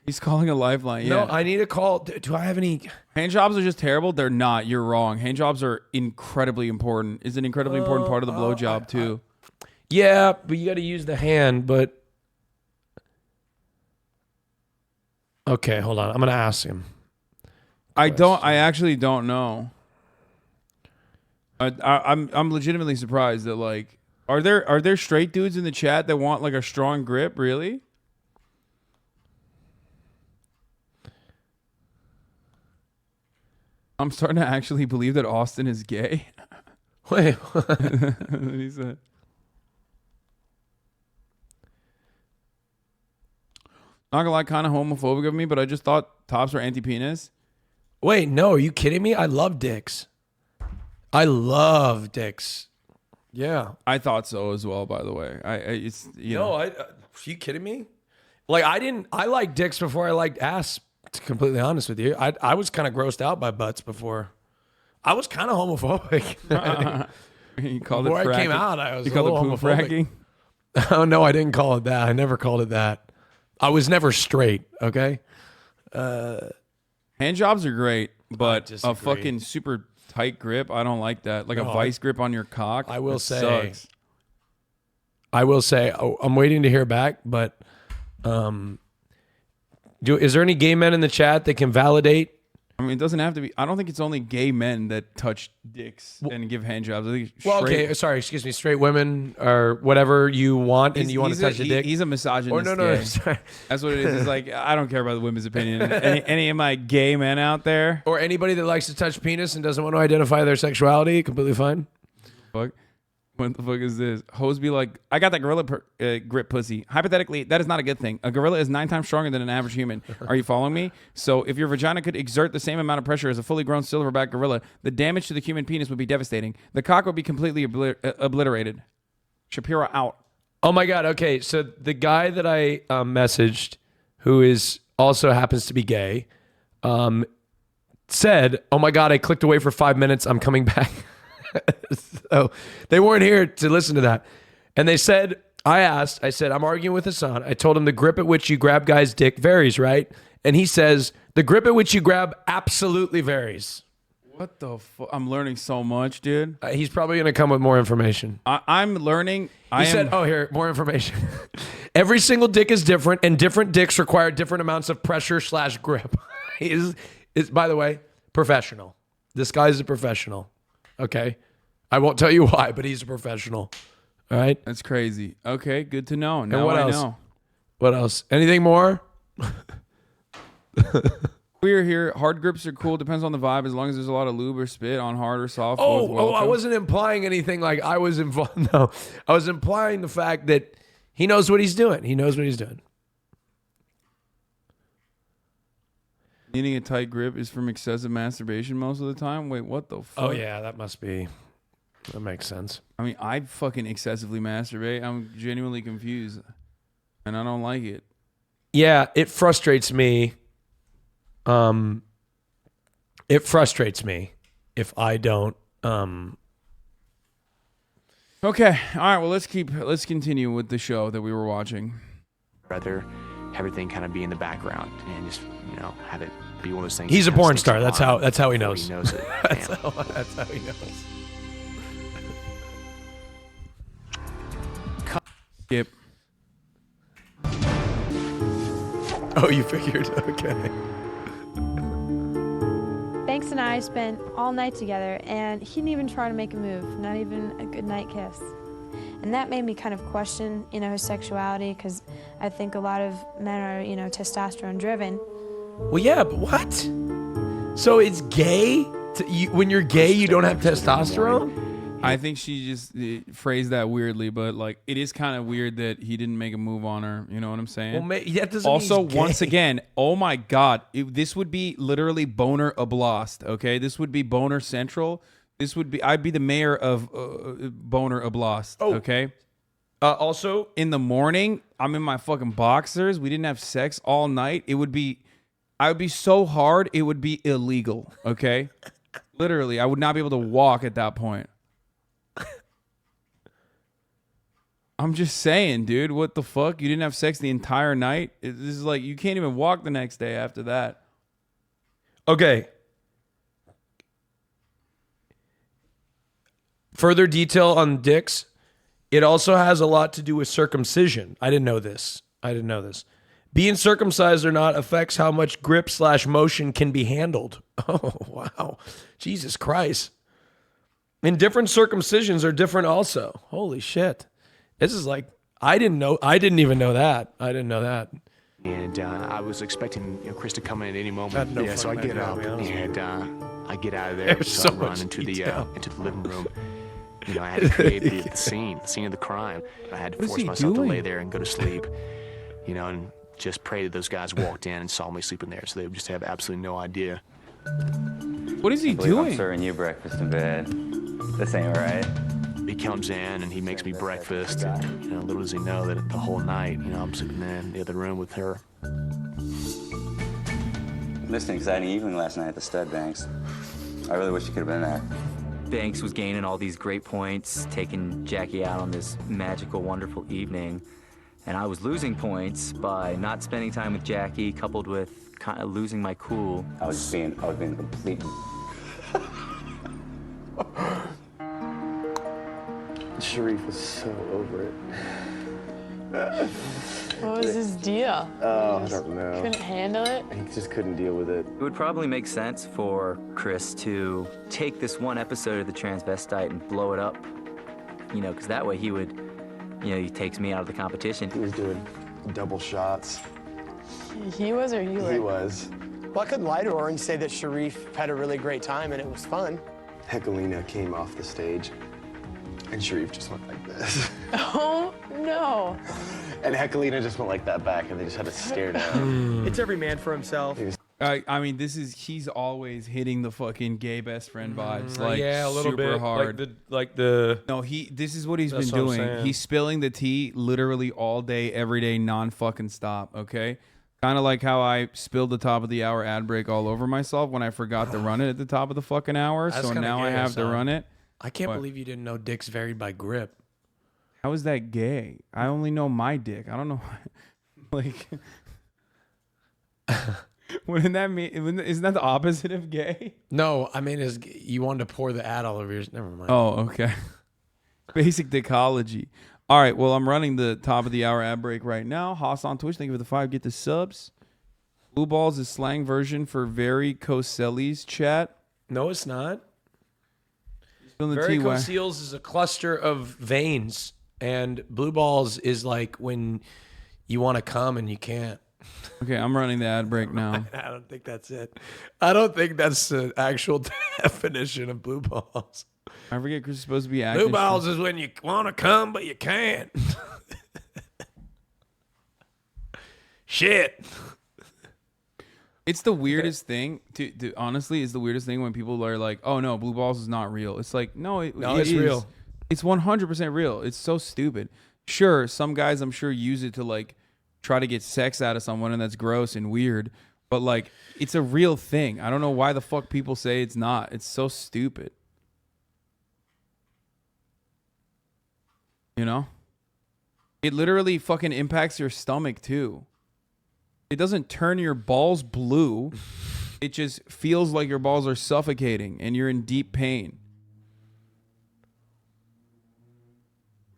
He's calling a lifeline. No, Yeah. I need a call. Do I have any? Hand jobs are just terrible. They're not. You're wrong. Hand jobs are incredibly important. It's an incredibly important part of the blowjob too. Yeah, but you got to use the hand. But okay, hold on. I'm gonna ask him. I actually don't know. I'm legitimately surprised that like are there straight dudes in the chat that want like a strong grip? Really? I'm starting to actually believe that Austin is gay. Wait, what he said. Not gonna lie, kind of homophobic of me, but I just thought tops were anti-penis. Wait, no, are you kidding me? I love dicks. I love dicks. Yeah, I thought so as well. By the way, it's you know. Are you kidding me? Like I liked dicks before I liked ass. To be completely honest with you, I was kind of grossed out by butts before. I was kind of homophobic. You called before it fracking. I came out, I was you a called little it poop homophobic. fracking? Oh no, I didn't call it that. I never called it that. I was never straight. Okay. Hand jobs are great, but disagree. a fucking super tight grip, I don't like that. Like a No, vice grip on your cock. I will that say. sucks. I will say. Oh, I'm waiting to hear back, but is there any gay men in the chat that can validate? I mean, it doesn't have to be. I don't think it's only gay men that touch dicks and give hand jobs. I think Well, straight- okay, sorry, excuse me, straight women or whatever you want, and you want to touch a dick. He's a misogynist. Or no, gay. sorry. That's what it is. It's like I don't care about the women's opinion. Any of my gay men out there? Or anybody that likes to touch penis and doesn't want to identify their sexuality, completely fine. Fuck. What the fuck is this? Hoes be like, I got that gorilla grip pussy. Hypothetically, that is not a good thing. A gorilla is 9 times stronger than an average human. Are you following me? So if your vagina could exert the same amount of pressure as a fully grown silverback gorilla, the damage to the human penis would be devastating. The cock would be completely obliterated. Shapiro out. Oh my God. Okay. So the guy that I messaged, who is also happens to be gay, said, oh my God, I clicked away for 5 minutes. I'm coming back. So they weren't here to listen to that. And they said, I said, I'm arguing with Hasan. I told him the grip at which you grab guy's dick varies, right? And he says, the grip at which you grab absolutely varies. What the fuck? I'm learning so much, dude. He's probably going to come with more information. I'm learning. He said, oh, here, more information. Every single dick is different, and different dicks require different amounts of pressure / grip. Is by the way, professional. This guy's a professional. Okay. I won't tell you why, but he's a professional. All right. That's crazy. Okay, good to know. And Now what I else? know. What else? Anything more? We're here. Hard grips are cool. Depends on the vibe. As long as there's a lot of lube or spit on hard or soft. both I welcome. wasn't implying anything like I was involved. No, I was implying the fact that he knows what he's doing. He knows what he's doing. Needing a tight grip is from excessive masturbation most of the time. Wait, what the fuck? Oh yeah, that makes sense. I mean, I fucking excessively masturbate. I'm genuinely confused, and I don't like it. Yeah, it frustrates me. It frustrates me if I don't. Okay. All right. Well, let's continue with the show that we were watching. Rather, everything kind of be in the background and just have it be one of those things. He's a that kinda porn sneaks star. That's upon how he before knows. He knows it. that's Damn. how he knows. Skip. Oh, you figured. Okay. Banks and I spent all night together, and he didn't even try to make a move, not even a goodnight kiss. And that made me kind of question, his sexuality, because I think a lot of men are, testosterone driven. Well, yeah, but what? So it's gay? When you're gay, you don't have testosterone? I think she just phrased that weirdly, but like it is kind of weird that he didn't make a move on her. You know what I'm saying? Well, that doesn't also, mean he's gay. once again, oh my God, this would be literally boner oblast. Okay, this would be boner central. I'd be the mayor of boner oblast. Oh. Okay. Also, in the morning, I'm in my fucking boxers. We didn't have sex all night. I would be so hard. It would be illegal. Okay. Literally, I would not be able to walk at that point. I'm just saying, dude, what the fuck? You didn't have sex the entire night? This is like, you can't even walk the next day after that. Okay. Further detail on dicks. It also has a lot to do with circumcision. I didn't know this. Being circumcised or not affects how much grip/motion can be handled. Oh, wow. Jesus Christ. And different circumcisions are different also. Holy shit. This is like, I didn't even know that. And I was expecting Chris to come in at any moment. No So I fucking get idea, up to be honest with and I get out of there. There's so so I run much into the detail. living room. I had to create the scene of the crime. I had to What is force he myself doing? to lay there and go to sleep. And just pray that those guys walked in and saw me sleeping there, so they would just have absolutely no idea. What is he I'm doing? serving you breakfast in bed. This ain't right. He comes in and he makes me breakfast, and little does he know that the whole night, I'm sleeping in the other room with her. Missed an exciting evening last night at the stud, Banks. I really wish you could have been there. Banks was gaining all these great points, taking Jackie out on this magical, wonderful evening. And I was losing points by not spending time with Jackie, coupled with kind of losing my cool. I was being complete. Sharif was so over it. What was his deal? Oh, I don't know. Couldn't handle it? He just couldn't deal with it. It would probably make sense for Chris to take this one episode of the transvestite and blow it up, because that way he would, he takes me out of the competition. He was doing double shots. He was or you were? He was. Well, I couldn't lie to her and say that Sharif had a really great time and it was fun. Heckelina came off the stage, and Sharif just went like this. Oh, no. And Heckelina just went like that back, and they just had to stare down. It's every man for himself. I mean, he's always hitting the fucking gay best friend vibes, yeah, a little super bit hard. No, this is what he's That's been what I'm doing. saying. He's spilling the tea literally all day, every day, non-fucking stop. Okay, kind of like how I spilled the top of the hour ad break all over myself when I forgot to run it at the top of the fucking hour. That's So kinda now I gay, have to son. run it. I can't What? believe you didn't know dicks varied by grip. How is that gay? I only know my dick. I don't know. Like, wouldn't that mean? Isn't that the opposite of gay? No, I mean, you wanted to pour the ad all over yours. Never mind. Oh, okay. Basic dickology. All right. Well, I'm running the top of the hour ad break right now. Haas on Twitch. Thank you for the 5. Get the subs. Blue balls is slang version for varicocele chat. No, it's not. Spilling the tea, why? Varicoceles is a cluster of veins, and blue balls is like when you want to come and you can't. Okay, I'm running the ad break now. I don't think that's it. I don't think that's the actual definition of blue balls. I forget Chris is supposed to be acting. Blue balls is when you want to come but you can't. Shit. It's the weirdest thing. Honestly, it's the weirdest thing when people are like, "Oh no, blue balls is not real." It's like, no, it it's is. real. It's 100% real. It's so stupid. Sure, some guys I'm sure use it to like try to get sex out of someone, and that's gross and weird. But like, it's a real thing. I don't know why the fuck people say it's not. It's so stupid. It literally fucking impacts your stomach too. It doesn't turn your balls blue. It just feels like your balls are suffocating and you're in deep pain.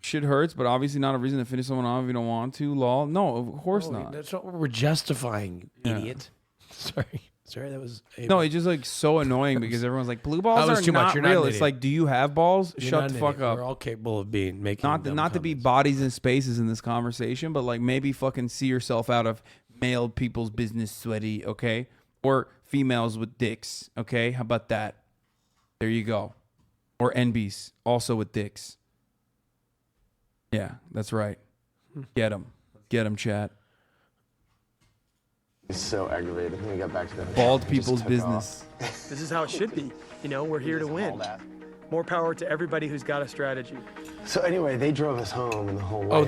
Shit hurts, but obviously not a reason to finish someone off if you don't want to. Lol. No, of course not. That's what we're justifying, idiot. Sorry, that was... No, it's just like so annoying because everyone's like, blue balls are not real. It's like, do you have balls? Shut the fuck up. We're all capable of making not to be bodies and spaces in this conversation, but like maybe fucking see yourself out of male people's business, sweaty, okay? Or females with dicks, okay? How about that? There you go. Or NBs, also with dicks. Yeah, that's right. Get them. Get them, chat. He's so aggravated. When we got back to the Bald people's business. This is how it should be. You know, we're here to win. More power to everybody who's got a strategy. So anyway, they drove us home and the whole way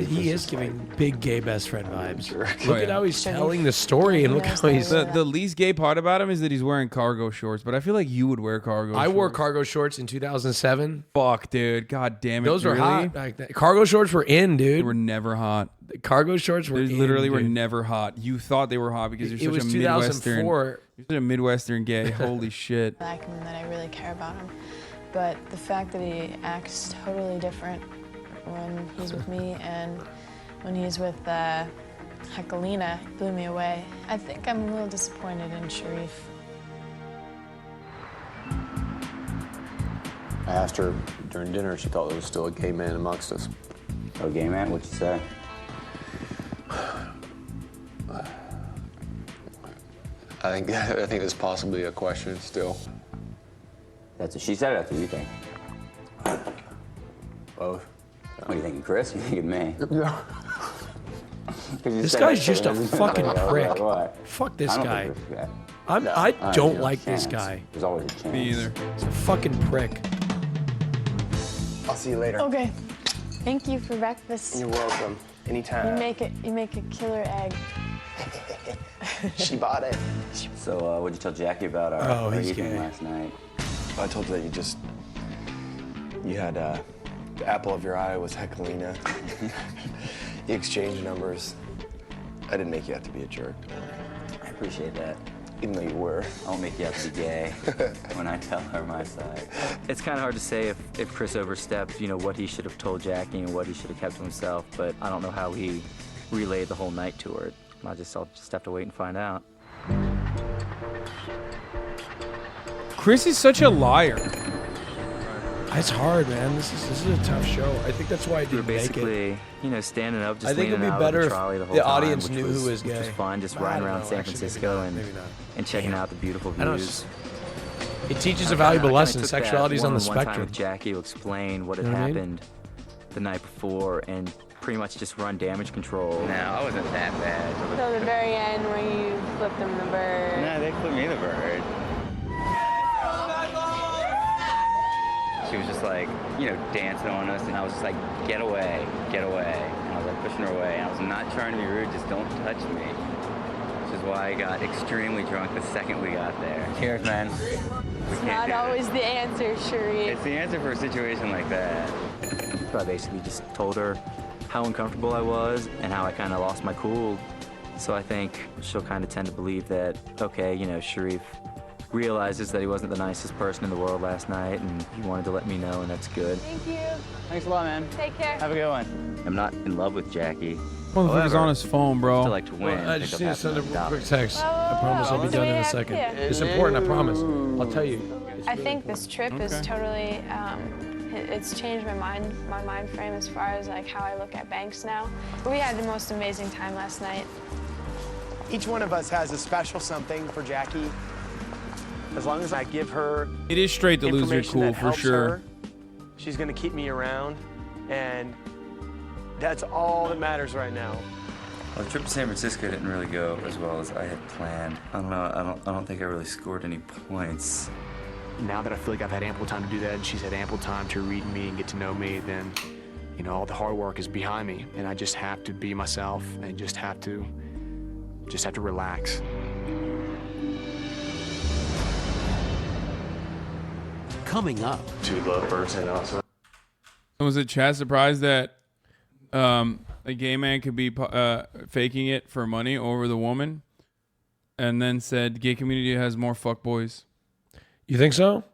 He is giving big gay best friend vibes. Jerk. Look at how he's telling the story and look how he's... The least gay part about him is that he's wearing cargo shorts, but I feel like you would wear cargo shorts. I wore cargo shorts in 2007. Fuck, dude. God damn it. Those were really? hot back then. Cargo shorts were in, dude. They were never hot. Cargo shorts were They literally were never hot. You thought they were hot because you're such a Midwestern. You're such a Midwestern gay. Holy shit. I like him and that I really care about him. But the fact that he acts totally different when he's with me and when he's with Hekalina blew me away. I think I'm a little disappointed in Sharif. I asked her during dinner, she thought there was still a gay man amongst us. Oh, gay man? What'd you say? I think there's possibly a question still. That's what she said, or that's what you think? Both. What are you thinking, Chris? You thinking me? No. This guy's just a fucking prick. Fuck this guy. I don't like this guy. There's always a chance. Me either. He's a fucking prick. I'll see you later. Okay. Thank you for breakfast. You're welcome. Anytime. You make a killer egg. She bought it. So, what'd you tell Jackie about our evening last night? I told you that you had the apple of your eye was Hekalina. You exchanged numbers. I didn't make you have to be a jerk. I appreciate that. Even though you were. I won't make you have to be gay when I tell her my side. It's kind of hard to say if Chris overstepped, you know, what he should have told Jackie and what he should have kept to himself, but I don't know how he relayed the whole night to her. I'll just have to wait and find out. Chris is such a liar. It's hard, man. This is a tough show. I think that's why I didn't make it. Basically, you know, standing up, just I think it'd leaning be out better of if the trolley the whole the time, audience which knew was, who was which gay. fun, just I riding don't around know. San Actually, Francisco maybe not. and checking out the beautiful I know, views. it teaches a valuable lesson. Took that Sexuality is on the one-on-one time spectrum. with Jackie to explain what had You know what I mean? happened the night before and pretty much just run damage control. No, I wasn't that bad. Till the very end where you flipped him the bird. No, they flipped me the bird. She was just like, you know, dancing on us, and I was just like, get away, get away. And I was like pushing her away, and I was not trying to be rude, just don't touch me. Which is why I got extremely drunk the second we got there. Cheers, man. It's not always the answer, Sharif. It's the answer for a situation like that. So I basically just told her how uncomfortable I was and how I kind of lost my cool. So I think she'll kind of tend to believe that, okay, you know, Sharif realizes that he wasn't the nicest person in the world last night and he wanted to let me know, and that's good. Thank you. Thanks a lot, man. Take care. Have a good one. I'm not in love with Jackie. Motherfucker's on his phone, bro. I still like to win. I just need to send a $500,000. quick text. I promise I'll be done in a second. It's important, I promise. I'll tell you. I think this trip is totally, it's changed my mind frame as far as like how I look at banks now. We had the most amazing time last night. Each one of us has a special something for Jackie. As long as I give her It is straight to lose your information cool that for helps sure. her, she's gonna keep me around, and that's all that matters right now. Well, the trip to San Francisco didn't really go as well as I had planned. I don't know. I don't think I really scored any points. Now that I feel like I've had ample time to do that, and she's had ample time to read me and get to know me, then, you know, all the hard work is behind me, and I just have to be myself and just have to relax. Coming up. Two lovebirds and also. Was it Chad surprised that a gay man could be faking it for money over the woman, and then said gay community has more fuckboys. You think so?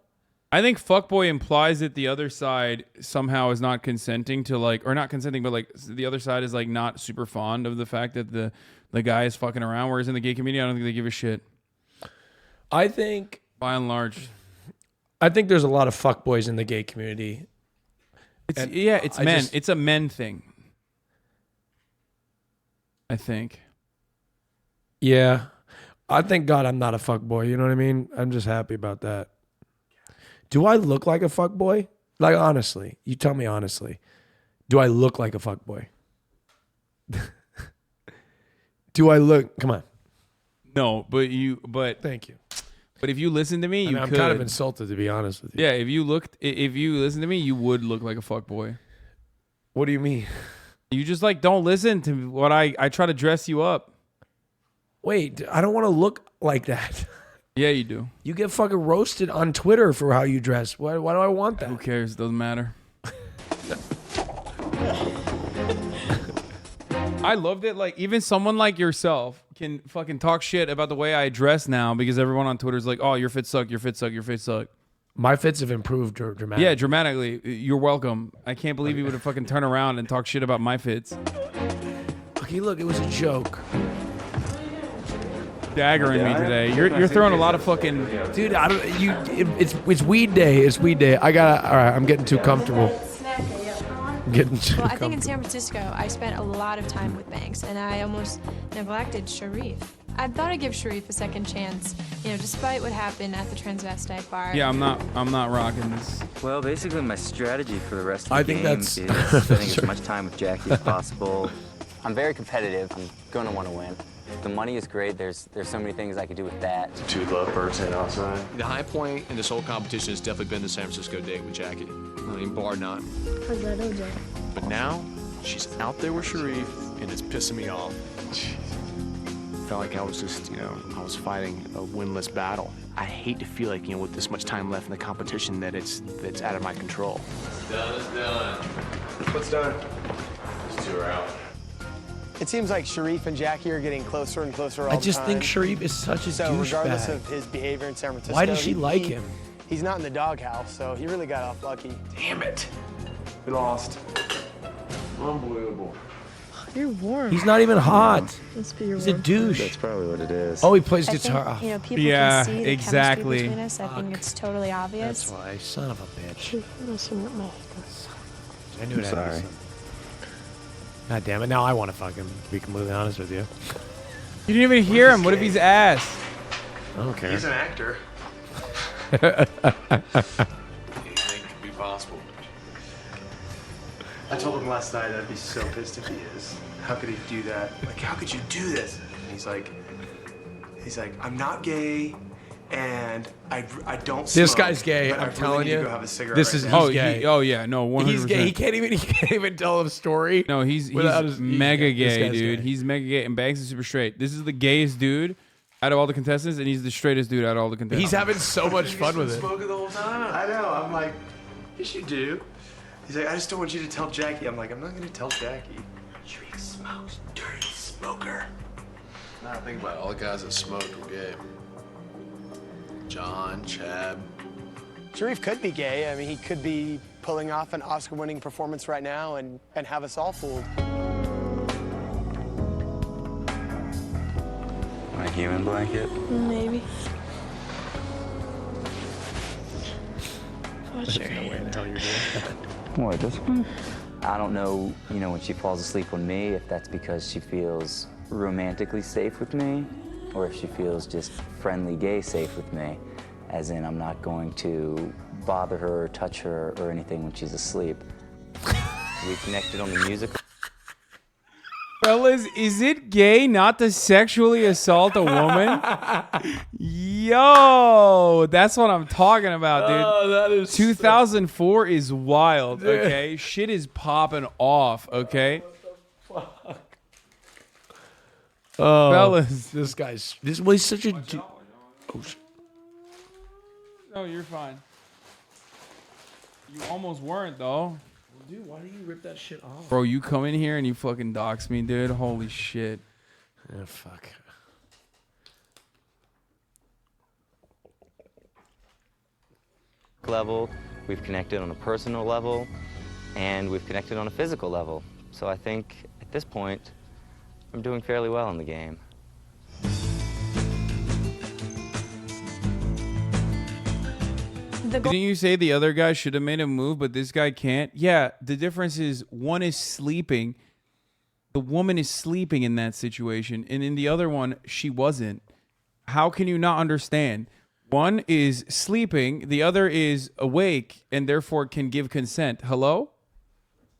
I think fuckboy implies that the other side somehow is not consenting to like, or not consenting, but like the other side is like not super fond of the fact that the guy is fucking around. Whereas in the gay community, I don't think they give a shit. I think, by and large, there's a lot of fuckboys in the gay community. It's men. It's a men thing. I think. Yeah. I thank God I'm not a fuckboy. You know what I mean? I'm just happy about that. Do I look like a fuckboy? Like, honestly. You tell me honestly. Do I look like a fuckboy? Do I look... Come on. No, but... Thank you. But if you listen to me, you I'm could. kind of insulted, to be honest with you. Yeah, if you listen to me, you would look like a fuckboy. What do you mean? You just like don't listen to what I try to dress you up. Wait, I don't want to look like that. Yeah, you do. You get fucking roasted on Twitter for how you dress. Why do I want that? Who cares? It doesn't matter. I love that, like, even someone like yourself can fucking talk shit about the way I dress now because everyone on Twitter is like, oh, your fits suck, your fits suck, your fits suck. My fits have improved dramatically. Yeah, dramatically. You're welcome. I can't believe you would have fucking turned around and talk shit about my fits. Okay, look, it was a joke. Daggering me today. You're throwing a lot of fucking... Dude, I don't... It's weed day. It's weed day. All right, I'm getting too comfortable. Well, I think in San Francisco, I spent a lot of time with Banks, and I almost neglected Sharif. I thought I'd give Sharif a second chance, despite what happened at the transvestite bar. Yeah, I'm not rocking this. Well, basically, my strategy for the rest of the game that's is spending as much time with Jackie as possible. I'm very competitive. I'm going to want to win. The money is great. There's so many things I could do with that. Two lovebirds and outside. The high point in this whole competition has definitely been the San Francisco date with Jackie. I mean, bar none. How's that, OJ? But now, she's out there with Sharif, and it's pissing me off. Felt like I was just, I was fighting a winless battle. I hate to feel like, with this much time left in the competition that it's out of my control. It's done. What's done? These two are out. It seems like Sharif and Jackie are getting closer and closer all the time. I just think Sharif is such a douchebag. So regardless of his behavior in San Francisco, why does she like him? He's not in the doghouse, so he really got off lucky. Damn it. We lost. Unbelievable. You're warm. He's not even hot. Must be your He's a warm douche. That's probably what it is. Oh, he plays I guitar. think, people Yeah, can see the exactly. chemistry between us. I think it's totally obvious. That's why. Son of a bitch. I knew I'm it. sorry. God damn it. Now I want to fucking be completely honest with you. You didn't even hear him. What if he's ass? I don't care. He's an actor. Anything could be possible. I told him last night I'd be so pissed if he is. How could he do that? Like, how could you do this? And he's like, I'm not gay, and I don't smoke. This guy's gay. but I I'm really telling need you. to go have a cigarette This is right now. he's gay. No, 100%. He's gay. He can't even tell a story. No, he's mega gay, dude. He's mega gay, and Banks is super straight. This is the gayest dude out of all the contestants, and he's the straightest dude out of all the contestants. He's having so much fun with it. Smoking the whole time. I know. I'm like, yes, you do. He's like, I just don't want you to tell Jackie. I'm like, I'm not going to tell Jackie. Sharif smokes. Dirty smoker. Now I think about it, all the guys that smoked were gay. John, Chad. Sharif could be gay. I mean, he could be pulling off an Oscar-winning performance right now and have us all fooled. My human blanket? Maybe. There's no way in hell you're doing that. What, this one? I don't know, when she falls asleep on me, if that's because she feels romantically safe with me, or if she feels just friendly gay safe with me, as in I'm not going to bother her or touch her or anything when she's asleep. We connected on the music. Fellas, is it gay not to sexually assault a woman? Yo, that's what I'm talking about, dude. Oh, that is 2004 is wild, okay? Shit is popping off, okay? Oh, Fellas. This guy's he's such a. Oh, No, you're fine. You almost weren't, though. Dude, why do you rip that shit off? Bro, you come in here and you fucking dox me, dude. Holy shit. Oh, fuck. Level, we've connected on a personal level, and we've connected on a physical level. So I think at this point, I'm doing fairly well in the game. Didn't you say the other guy should have made a move, but this guy can't? Yeah, the difference is one is sleeping. The woman is sleeping in that situation, and in the other one, she wasn't. How can you not understand? One is sleeping, the other is awake, and therefore can give consent. Hello?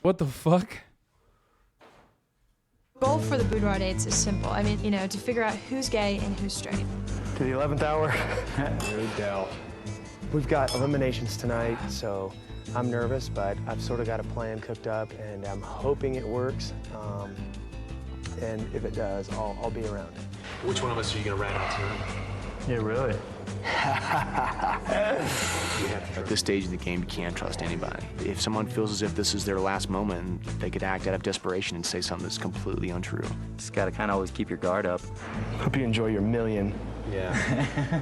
What the fuck? The goal for the boudoir dates is simple. I mean, you know, to figure out who's gay and who's straight. To the 11th hour. No doubt. We've got eliminations tonight, so I'm nervous, but I've sort of got a plan cooked up, and I'm hoping it works. And if it does, I'll be around. Which one of us are you gonna rat out tonight? Yeah, really? At this stage of the game, you can't trust anybody. If someone feels as if this is their last moment, they could act out of desperation and say something that's completely untrue. Just gotta kind of always keep your guard up. Hope you enjoy your million. Yeah.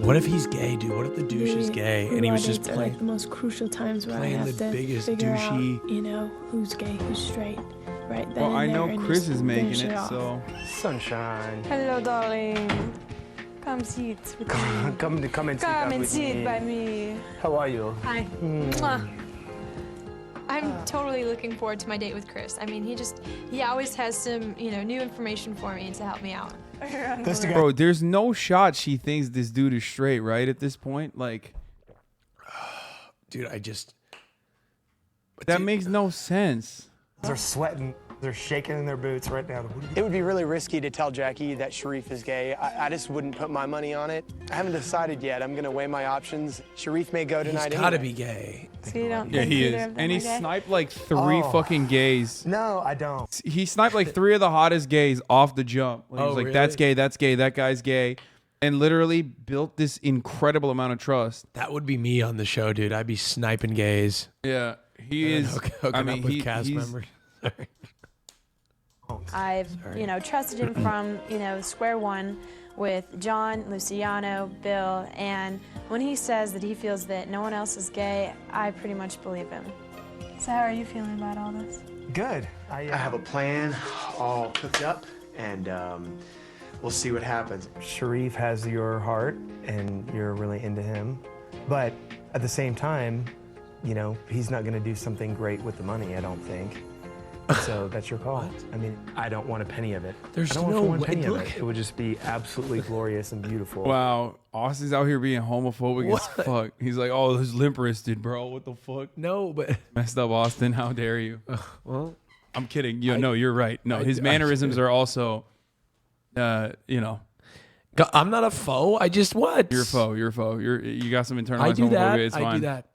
What if he's gay, dude? What if the douche is gay and he was just Boudoir dates are, like the most crucial times where I playing have the to biggest figure douchey- out, you know, who's gay, who's straight, right then Well, I and know there, and Chris just is making finish it, off. so. Sunshine. Hello, darling. Come sit with me. Come and Come sit down and with sit me. by me. How are you? Hi. Mwah. I'm totally looking forward to my date with Chris. I mean, he always has some, you know, new information for me to help me out. Bro, there's no shot she thinks this dude is straight, right? At this point, like, dude, I just that makes no sense. They're sweating. They're shaking in their boots right now. It would be really risky to tell Jackie that Sharif is gay. I just wouldn't put my money on it. I haven't decided yet. I'm going to weigh my options. Sharif may go tonight He's gotta anyway. be gay. So you don't Yeah, think he either is. of them And he are gay? sniped like 3 fucking gays. No, I don't. He sniped like 3 of the hottest gays off the jump. Like, he was like, that's gay, that guy's gay. And literally built this incredible amount of trust. That would be me on the show, dude. I'd be sniping gays. Yeah, he is. Hooking I mean, up with he, cast he's, members. Sorry. I've, you know, trusted him from, you know, square one with John, Luciano, Bill, and when he says that he feels that no one else is gay, I pretty much believe him. So how are you feeling about all this? Good. I have a plan all cooked up, and we'll see what happens. Sharif has your heart, and you're really into him. But at the same time, you know, he's not going to do something great with the money, I don't think. So that's your call. I mean, I don't want a penny of it. There's I don't want no for one way- penny of look. it. It would just be absolutely glorious and beautiful. wow, Austin's out here being homophobic as fuck. He's like, oh, this limp wristed, bro. What the fuck? No, but Messed up, Austin. How dare you? well, I'm kidding. No, you're right. No, his mannerisms are also, you know. I'm not a foe. I just what? You're a foe. You're a foe. You got some internalized I do that. homophobia. It's fine. I do that.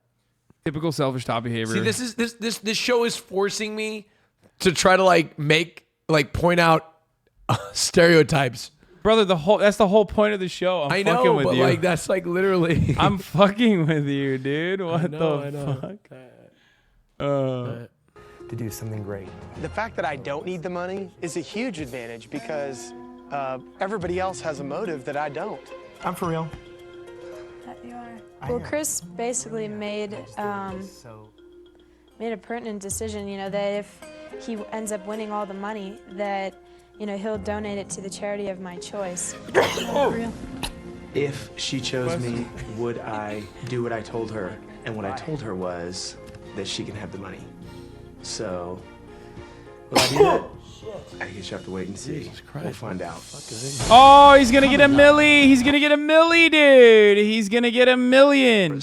Typical selfish top behavior. See, this show is forcing me to try to point out stereotypes. Brother, that's the whole point of the show. I'm I fucking know, with but you. like that's like literally. I'm fucking with you, dude. What I know. the fuck? To do something great. The fact that I don't need the money is a huge advantage because everybody else has a motive that I don't. I'm for real. That you are. Well, Chris basically made a pertinent decision, you know, that if he ends up winning all the money, that, you know, he'll donate it to the charity of my choice. If she chose me, would I do what I told her? And what I told her was that she can have the money. So, will I do that? I guess you have to wait and see. We'll find out. Oh, he's gonna get a milli. He's gonna get a milli, dude. He's gonna get $1 million.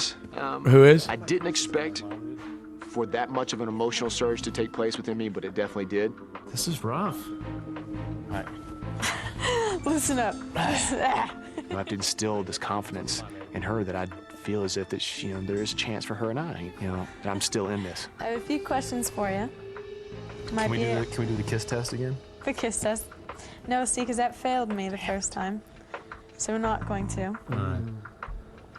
Who is? I didn't expect for that much of an emotional surge to take place within me, but it definitely did. This is rough. Listen up. I have to instill this confidence in her that I feel as if that she, there is a chance for her and I, that I'm still in this. I have a few questions for you. Might Can we be do the kiss test again? the kiss test. No, see, because that failed me the first time. So we're not going to. All right.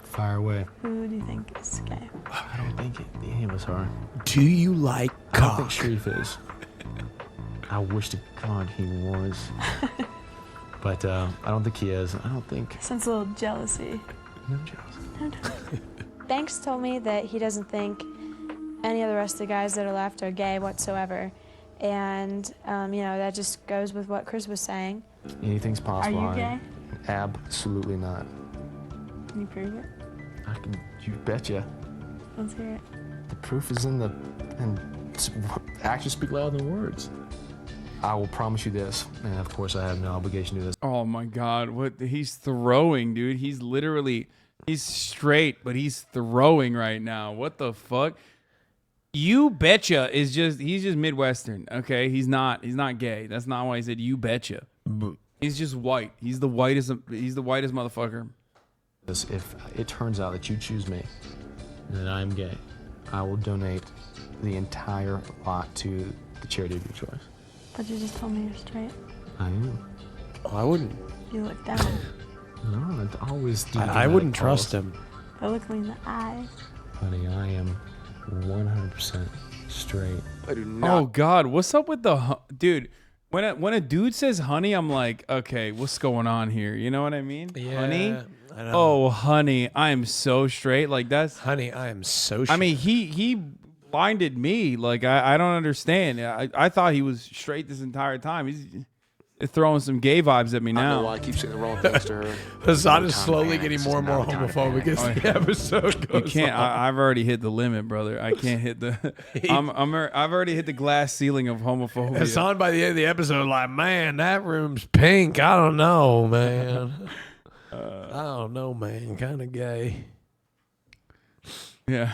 Fire away. Who do you think is gay? I don't think any of us are. Do you like I don't cock? think Sharif is. I wish to God he was. But I don't think he is. I don't think. Sense a little jealousy. No jealousy. Banks told me that he doesn't think any of the rest of the guys that are left are gay whatsoever. And, you know, that just goes with what Chris was saying. Anything's possible. Are you gay? Absolutely not. Can you prove it? I can. You betcha. Let's hear it. The proof is in the. And actions speak louder than words. I will promise you this, and of course I have no obligation to do this. Oh my God, what he's throwing, dude. He's straight, but he's throwing right now. What the fuck? You betcha he's just Midwestern, okay? He's not gay. That's not why he said you betcha. He's just white. He's the whitest motherfucker. If it turns out that you choose me and that I'm gay, I will donate the entire lot to the charity of your choice. But you just told me you're straight. I am. Oh, I wouldn't. You look down. No, I always do. I wouldn't trust him. But look me in the eye. Honey, I am 100% straight. I do not. Oh God, what's up with the dude? When a dude says honey, I'm like, okay, what's going on here? You know what I mean? Yeah, honey. I know. Oh, honey, I am so straight. Like that's honey, I am so. I mean, he blinded me. Like I don't understand. I thought he was straight this entire time. He's throwing some gay vibes at me now. I don't know why I keep saying the wrong things to her. Hasan is slowly getting more and more homophobic as the episode goes You can't. on. I've already hit the limit, brother. I can't hit the. I've already hit the glass ceiling of homophobia. Hasan by the end of the episode, like, man, that room's pink. I don't know, man. I don't know, man. Kind of gay. Yeah.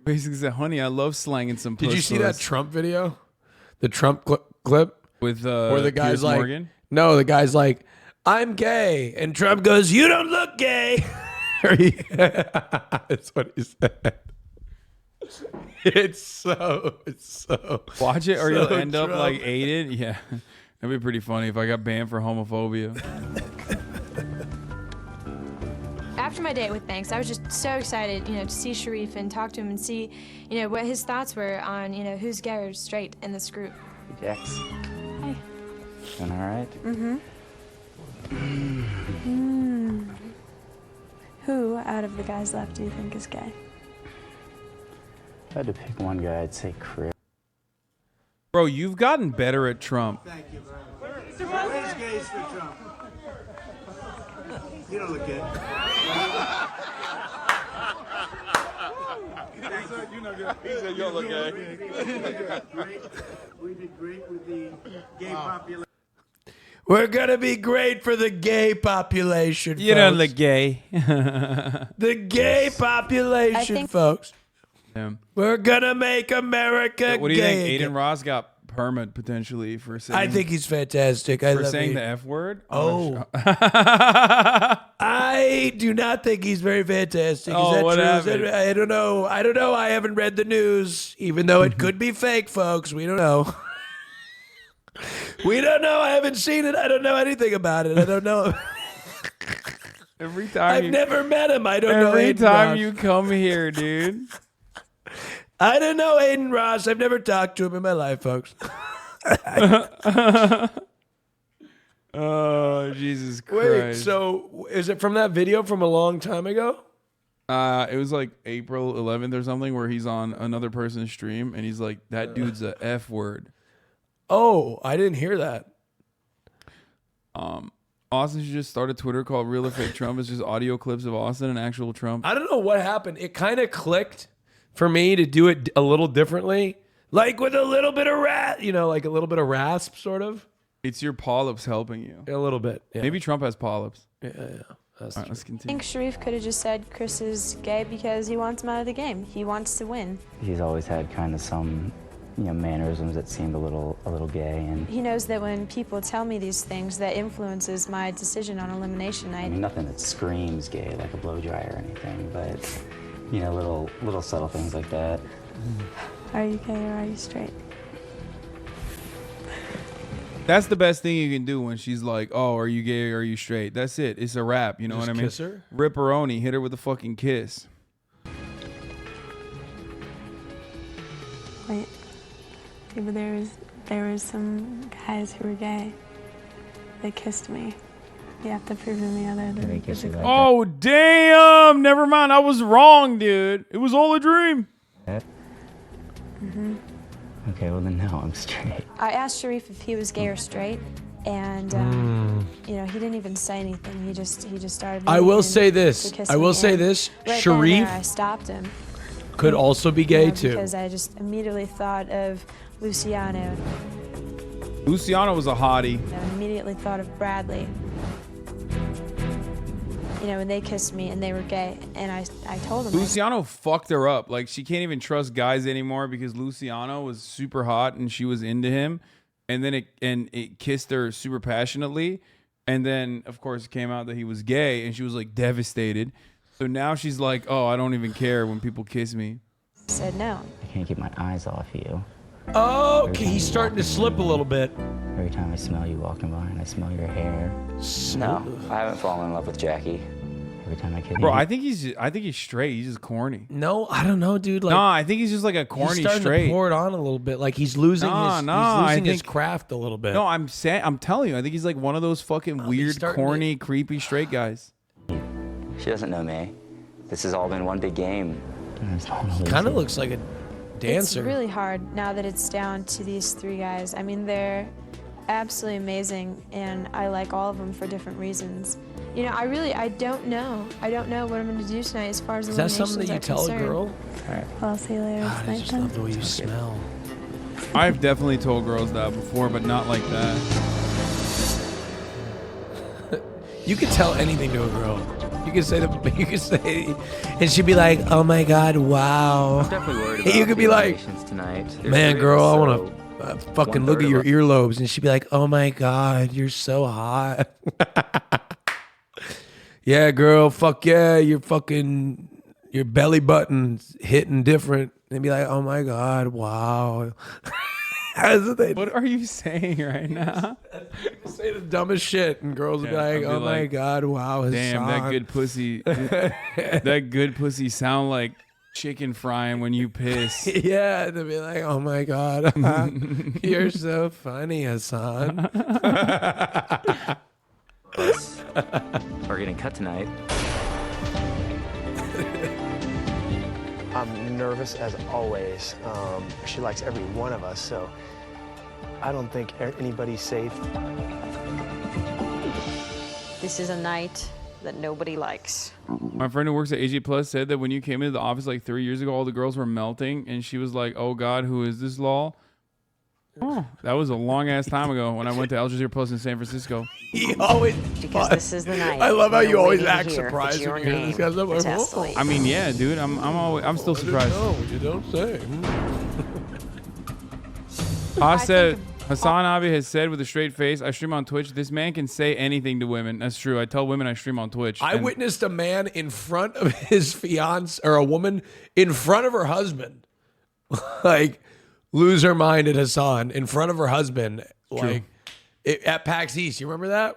Basically said, honey, I love slanging some Did you puss see puss." that Trump video? The Trump clip? With where the guy's Piers like, Morgan? no, the guy's like, I'm gay. And Trump goes, you don't look gay. That's what he said. It's so. Watch it or you'll so end up Trump. like Aiden. Yeah. That'd be pretty funny if I got banned for homophobia. After my date with Banks, I was just so excited, you know, to see Sharif and talk to him and see, you know, what his thoughts were on, you know, who's gay or straight in this group. Jax. Hey. Doing all right? Who out of the guys left do you think is gay? If I had to pick one guy, I'd say Chris. Bro, you've gotten better at Trump. Thank you very much. Where's gays for Trump? You don't look good. He said you don't look gay. We did great with the gay population. We're going to be great for the gay population, You folks. don't look gay. The gay population, folks. Yeah. We're going to make America What do you gay think? again. Aiden Ross got permit potentially for saying. I think he's fantastic. I for love saying Aiden. the F word. Oh. I do not think he's very fantastic. Is Oh, that what true? happened? I don't know. I haven't read the news, even though it could be fake, folks. We don't know. We don't know. I haven't seen it. I don't know anything about it. I don't know. Every time I've never met him. I don't know. Every Aiden time Ross. you come here, dude. I don't know Aiden Ross. I've never talked to him in my life, folks. Oh, Jesus Christ. Wait, so is it from that video from a long time ago? It was like April 11th or something where he's on another person's stream and he's like, that dude's a F word. Oh, I didn't hear that. Austin should just start a Twitter called Real or Fake Trump. It's just audio clips of Austin and actual Trump. I don't know what happened. It kind of clicked for me to do it a little differently. Like with a little bit of like a little bit of rasp, sort of. It's your polyps helping you. A little bit. Yeah. Maybe Trump has polyps. Yeah. That's All right, let's I continue. think Sharif could have just said Chris is gay because he wants him out of the game. He wants to win. He's always had kind of some, mannerisms that seemed a little gay, and He knows that when people tell me these things, that influences my decision on elimination I night. mean, nothing that screams gay like a blow dry or anything, but little subtle things like that. Are you gay or are you straight? That's the best thing you can do when she's like, oh, are you gay or are you straight? That's it. It's a wrap. You know Just what I mean? kiss her? Ripperoni. Hit her with a fucking kiss. Wait. Yeah, but there was some guys who were gay. They kissed me. You have to prove to me other than physical. Oh, damn. Never mind. I was wrong, dude. It was all a dream. Mm-hmm. Okay, well then now I'm straight. I asked Sharif if he was gay or straight, and you know, he didn't even say anything. He just started. I will leaning say in this. to kiss I will me, say and this. Right then and Sharif there, I stopped him. could also be gay You know, too. because I just immediately thought of Luciano. Luciano was a hottie. You know, and immediately thought of Bradley. You know, and they kissed me and they were gay, and I told them. Luciano fucked her up. Like, she can't even trust guys anymore because Luciano was super hot and she was into him, and then it kissed her super passionately, and then of course it came out that he was gay, and she was like devastated. So now she's like, oh, I don't even care when people kiss me. Said no. I can't keep my eyes off you. Oh, okay, he's starting to slip a little bit. Every time I smell you walking by and I smell your hair. No, I haven't fallen in love with Jackie. Every time I kiss Bro, you. I think he's straight. He's just corny. No, I don't know, dude. Like, Nah, I think he's just like a corny he's starting straight. to pour it on a little bit. Like he's losing his craft a little bit. No, I'm telling you, I think he's like one of those fucking weird, corny, creepy straight guys. She doesn't know me. This has all been one big game. Kind of looks like a dancer. It's really hard now that it's down to these three guys. I mean, they're absolutely amazing, and I like all of them for different reasons. You know, I don't know. I don't know what I'm going to do tonight as far as Is that eliminations something that you are tell a concerned. girl? Well, I'll see you later. God, I just love the way you smell. I've definitely told girls that before, but not like that. You could tell anything to a girl. You could say and she'd be like, "Oh my God, wow." I'm definitely worried about You could be like, tonight. "Man, girl, I want to fucking look at your earlobes," and she'd be like, "Oh my God, you're so hot." Yeah, girl, fuck yeah, your belly button's hitting different. They'd be like, "Oh my God, wow." What are you saying right now? Say the dumbest shit, and girls would be like, "Oh my God, wow, his damn, song." that good pussy. That good pussy sound like chicken frying when you piss. Yeah, they'd be like, "Oh my God, you're so funny, Hasan." We're getting cut tonight. I'm nervous as always. She likes every one of us, so I don't think anybody's safe. This is a night that nobody likes. My friend who works at AG Plus said that when you came into the office like 3 years ago, all the girls were melting, and she was like, "Oh God, who is this lol?" Oh, that was a long ass time ago when I went to Al Jazeera Plus in San Francisco. He always Because this is the night. I love how you always Nobody act here surprised puts your when you hear name this guy's up. Like, to test the "Oh." lead. I mean, yeah, dude, I'm still surprised. No, you don't say. Hasan Abi has said with a straight face, "I stream on Twitch. This man can say anything to women." That's true. I tell women I stream on Twitch. I and- witnessed a man in front of his fiance, or a woman in front of her husband, like lose her mind at Hasan in front of her husband, like at PAX East. You remember that?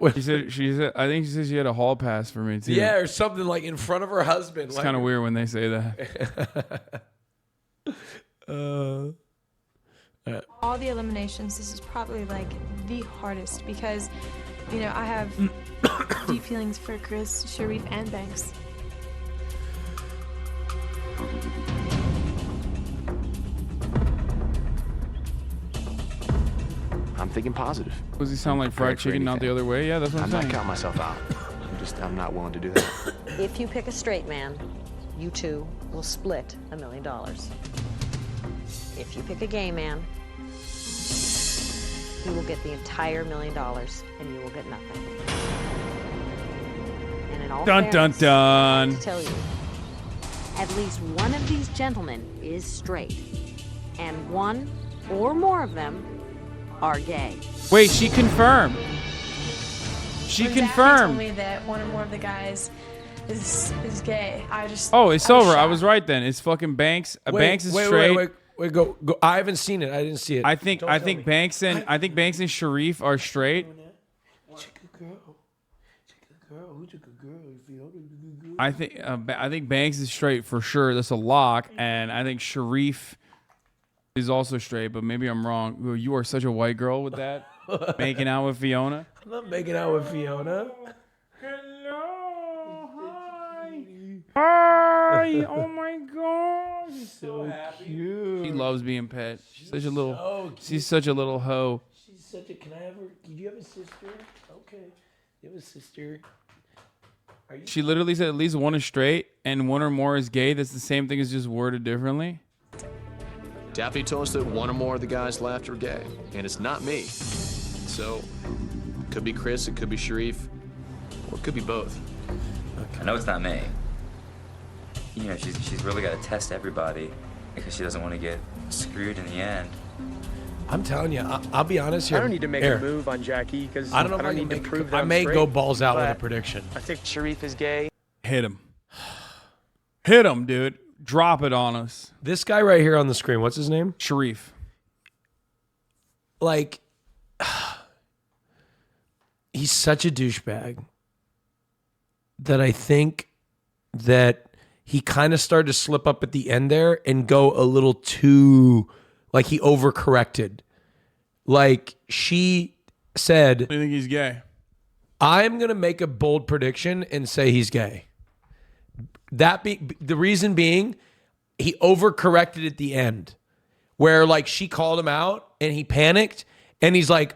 She said, I think she said she had a hall pass for me too. Yeah, or something like in front of her husband. It's kind of weird when they say that. All the eliminations, this is probably like the hardest because, you know, I have deep feelings for Chris, Sharif, and Banks. I'm thinking positive. Does he sound like fried chicken, not the other way? Yeah, that's what I'm not saying. counting myself out. I'm not willing to do that. If you pick a straight man, you two will split $1 million. If you pick a gay man, he will get the entire $1 million and you will get nothing. And in all Dun, dun, fairness, I have dun. to tell you, at least one of these gentlemen is straight, and one or more of them are gay. Wait, she confirmed. She When Jackie confirmed. told me that one or more of the guys is gay. Oh, it's over. I was right then. It's fucking Banks. Banks is straight. Wait, go. I haven't seen it. I didn't see it. I think Banks and Sharif are straight. I think Banks is straight for sure. That's a lock, and I think Sharif is also straight, but maybe I'm wrong. Ooh, you are such a white girl with that. Making out with Fiona. I'm not making out with Fiona. Hello, hi. Hi, oh my god. She's so cute. She loves being pet. She's such a little, so cute. she's such a little hoe. She's such a. Can I have her? Do you have a sister? Okay, you have a sister. Are you? She literally said at least one is straight and one or more is gay. That's the same thing as just worded differently. Daphne told us that one or more of the guys left are gay, and it's not me. So, it could be Chris, it could be Sharif, or it could be both. I know it's not me. You know, she's really got to test everybody because she doesn't want to get screwed in the end. I'm telling you, I'll be honest here. I don't need to make Here. a move on Jackie because I don't know if I need can to make. prove that I I'm may straight, go balls out with a but prediction. I think Sharif is gay. Hit him. Hit him, dude. Drop it on us. This guy right here on the screen, what's his name? Sharif. Like, he's such a douchebag that I think that he kind of started to slip up at the end there and go a little too, like he overcorrected. Like she said, I think he's gay. I'm going to make a bold prediction and say he's gay. That be the reason being, he overcorrected at the end, where like she called him out and he panicked and he's like,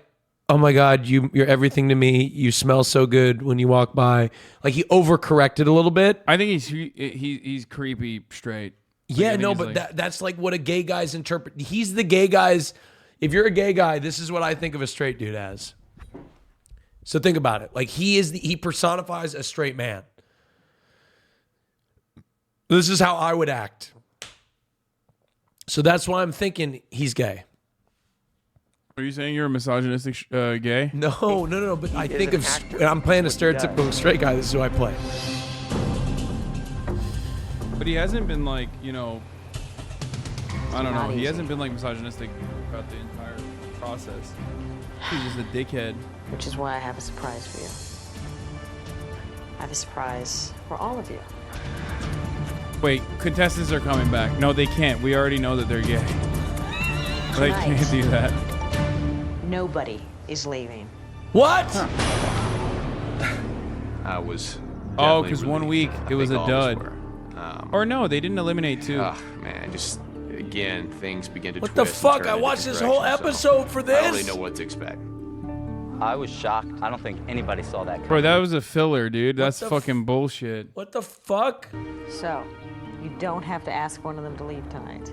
"Oh my God, you're everything to me. You smell so good when you walk by." Like he overcorrected a little bit. I think he's creepy straight. Like, Yeah, no, but that's like what a gay guy's interpret. He's the gay guy's. If you're a gay guy, this is what I think of a straight dude as. So think about it. Like he personifies a straight man. This is how I would act. So that's why I'm thinking he's gay. Are you saying you're a misogynistic gay? No. But I think I'm playing a stereotypical straight guy. This is who I play. But he hasn't been like, you know, I don't know. He hasn't been like misogynistic throughout the entire process. He's just a dickhead. Which is why I have a surprise for you. I have a surprise for all of you. Wait, contestants are coming back. No, they can't. We already know that they're gay. They can't do that. Nobody is leaving. What? I was. Oh, because 1 week it was a all of us dud. were. Or no, they didn't eliminate two. Oh, man, just again, things begin to What twist. the fuck? and turn I in watched different this whole directions, episode for I don't really this? know what to expect. I was shocked. I don't think anybody saw that coming. Bro, that was a filler, dude. That's the fucking bullshit. What the fuck? So, you don't have to ask one of them to leave tonight.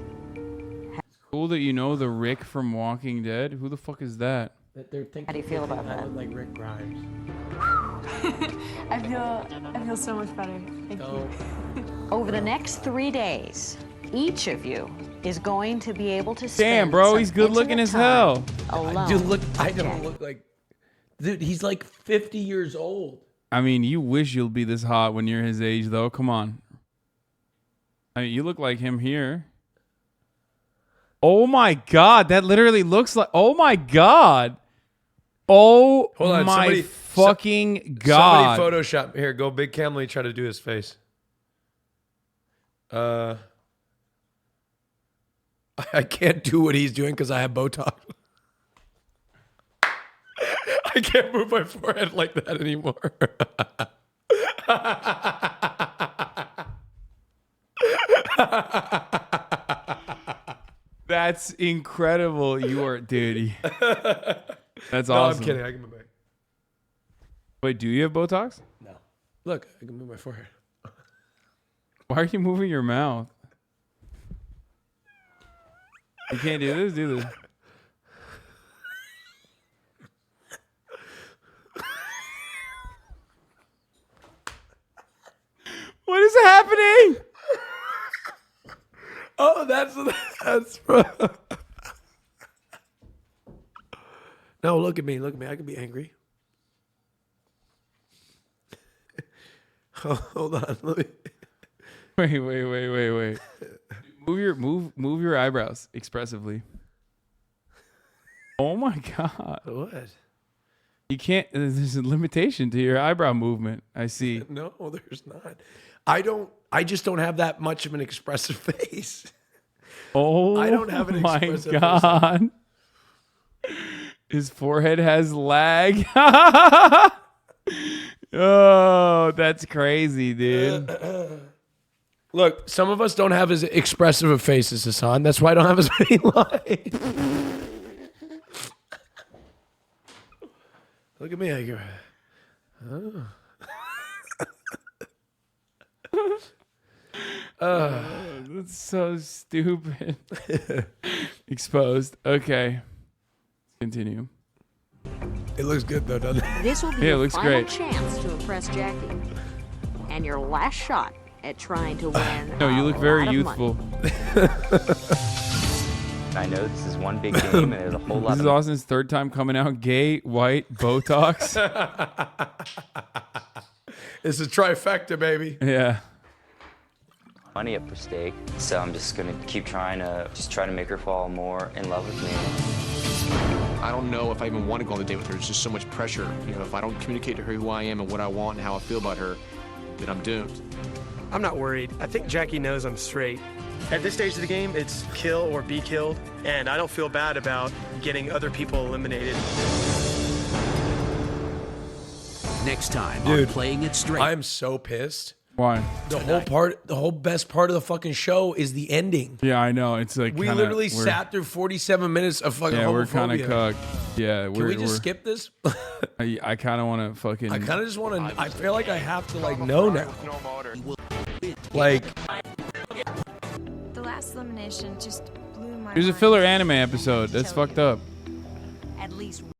Cool that you know the Rick from Walking Dead. Who the fuck is that? That they're thinking. How do you feel about that? Like Rick Grimes. I feel so much better. Thank you. Over the next 3 days, each of you is going to be able to spend Damn, bro, some he's good looking intimate as hell. time Alone. Dude, I don't look like. Dude, he's like 50 years old. I mean, you wish you'll be this hot when you're his age, though. Come on. I mean, you look like him here. Oh my God, that literally looks like. Oh my God. Oh Hold on, my fucking God. Somebody Photoshop. Here, go Big Camly, try to do his face. I can't do what he's doing because I have Botox. I can't move my forehead like that anymore. That's incredible. You are, dude. That's No, awesome. I'm kidding. I can move my. Wait, do you have Botox? No. Look, I can move my forehead. Why are you moving your mouth? You can't do this. Do this. What is happening? Oh, that's No, look at me. Look at me. I can be angry. Oh, hold on. Let me. Wait. Move your eyebrows expressively. Oh my God. What? You can't. There's a limitation to your eyebrow movement. I see. No, there's not. I just don't have that much of an expressive face. Oh, I don't have an my expressive God. His forehead has lag. Oh, that's crazy, dude. Look, some of us don't have as expressive of faces, Hasan. That's why I don't have as many lines. Look at me. I go, That's so stupid. Exposed. Okay. Continue. It looks good though, doesn't it? This will be Yeah, it your looks final great. chance to impress Jackie. And your last shot at trying to win. No, you look very lot of money. youthful. I know this is one big game and there's a whole lot This is of Austin's third time coming out gay, white, Botox. It's a trifecta, baby. Yeah. money at stake. So I'm just gonna keep trying to make her fall more in love with me. I don't know if I even want to go on the date with her. There's just so much pressure. You know, if I don't communicate to her who I am and what I want and how I feel about her, then I'm doomed. I'm not worried. I think Jackie knows I'm straight. At this stage of the game, it's kill or be killed, and I don't feel bad about getting other people eliminated. Next time Dude, on Playing It Straight. I'm so pissed. Why? The whole best part of the fucking show is the ending. Yeah, I know. It's like We kinda, literally sat through 47 minutes of fucking Yeah, homophobia. we're kind of cooked. Yeah, Can we just skip this? I kind of want to fucking. I kind of just want to. I feel like I have to like know now. Like, The last elimination just blew my There's a mind. filler anime episode. That's fucked up. At least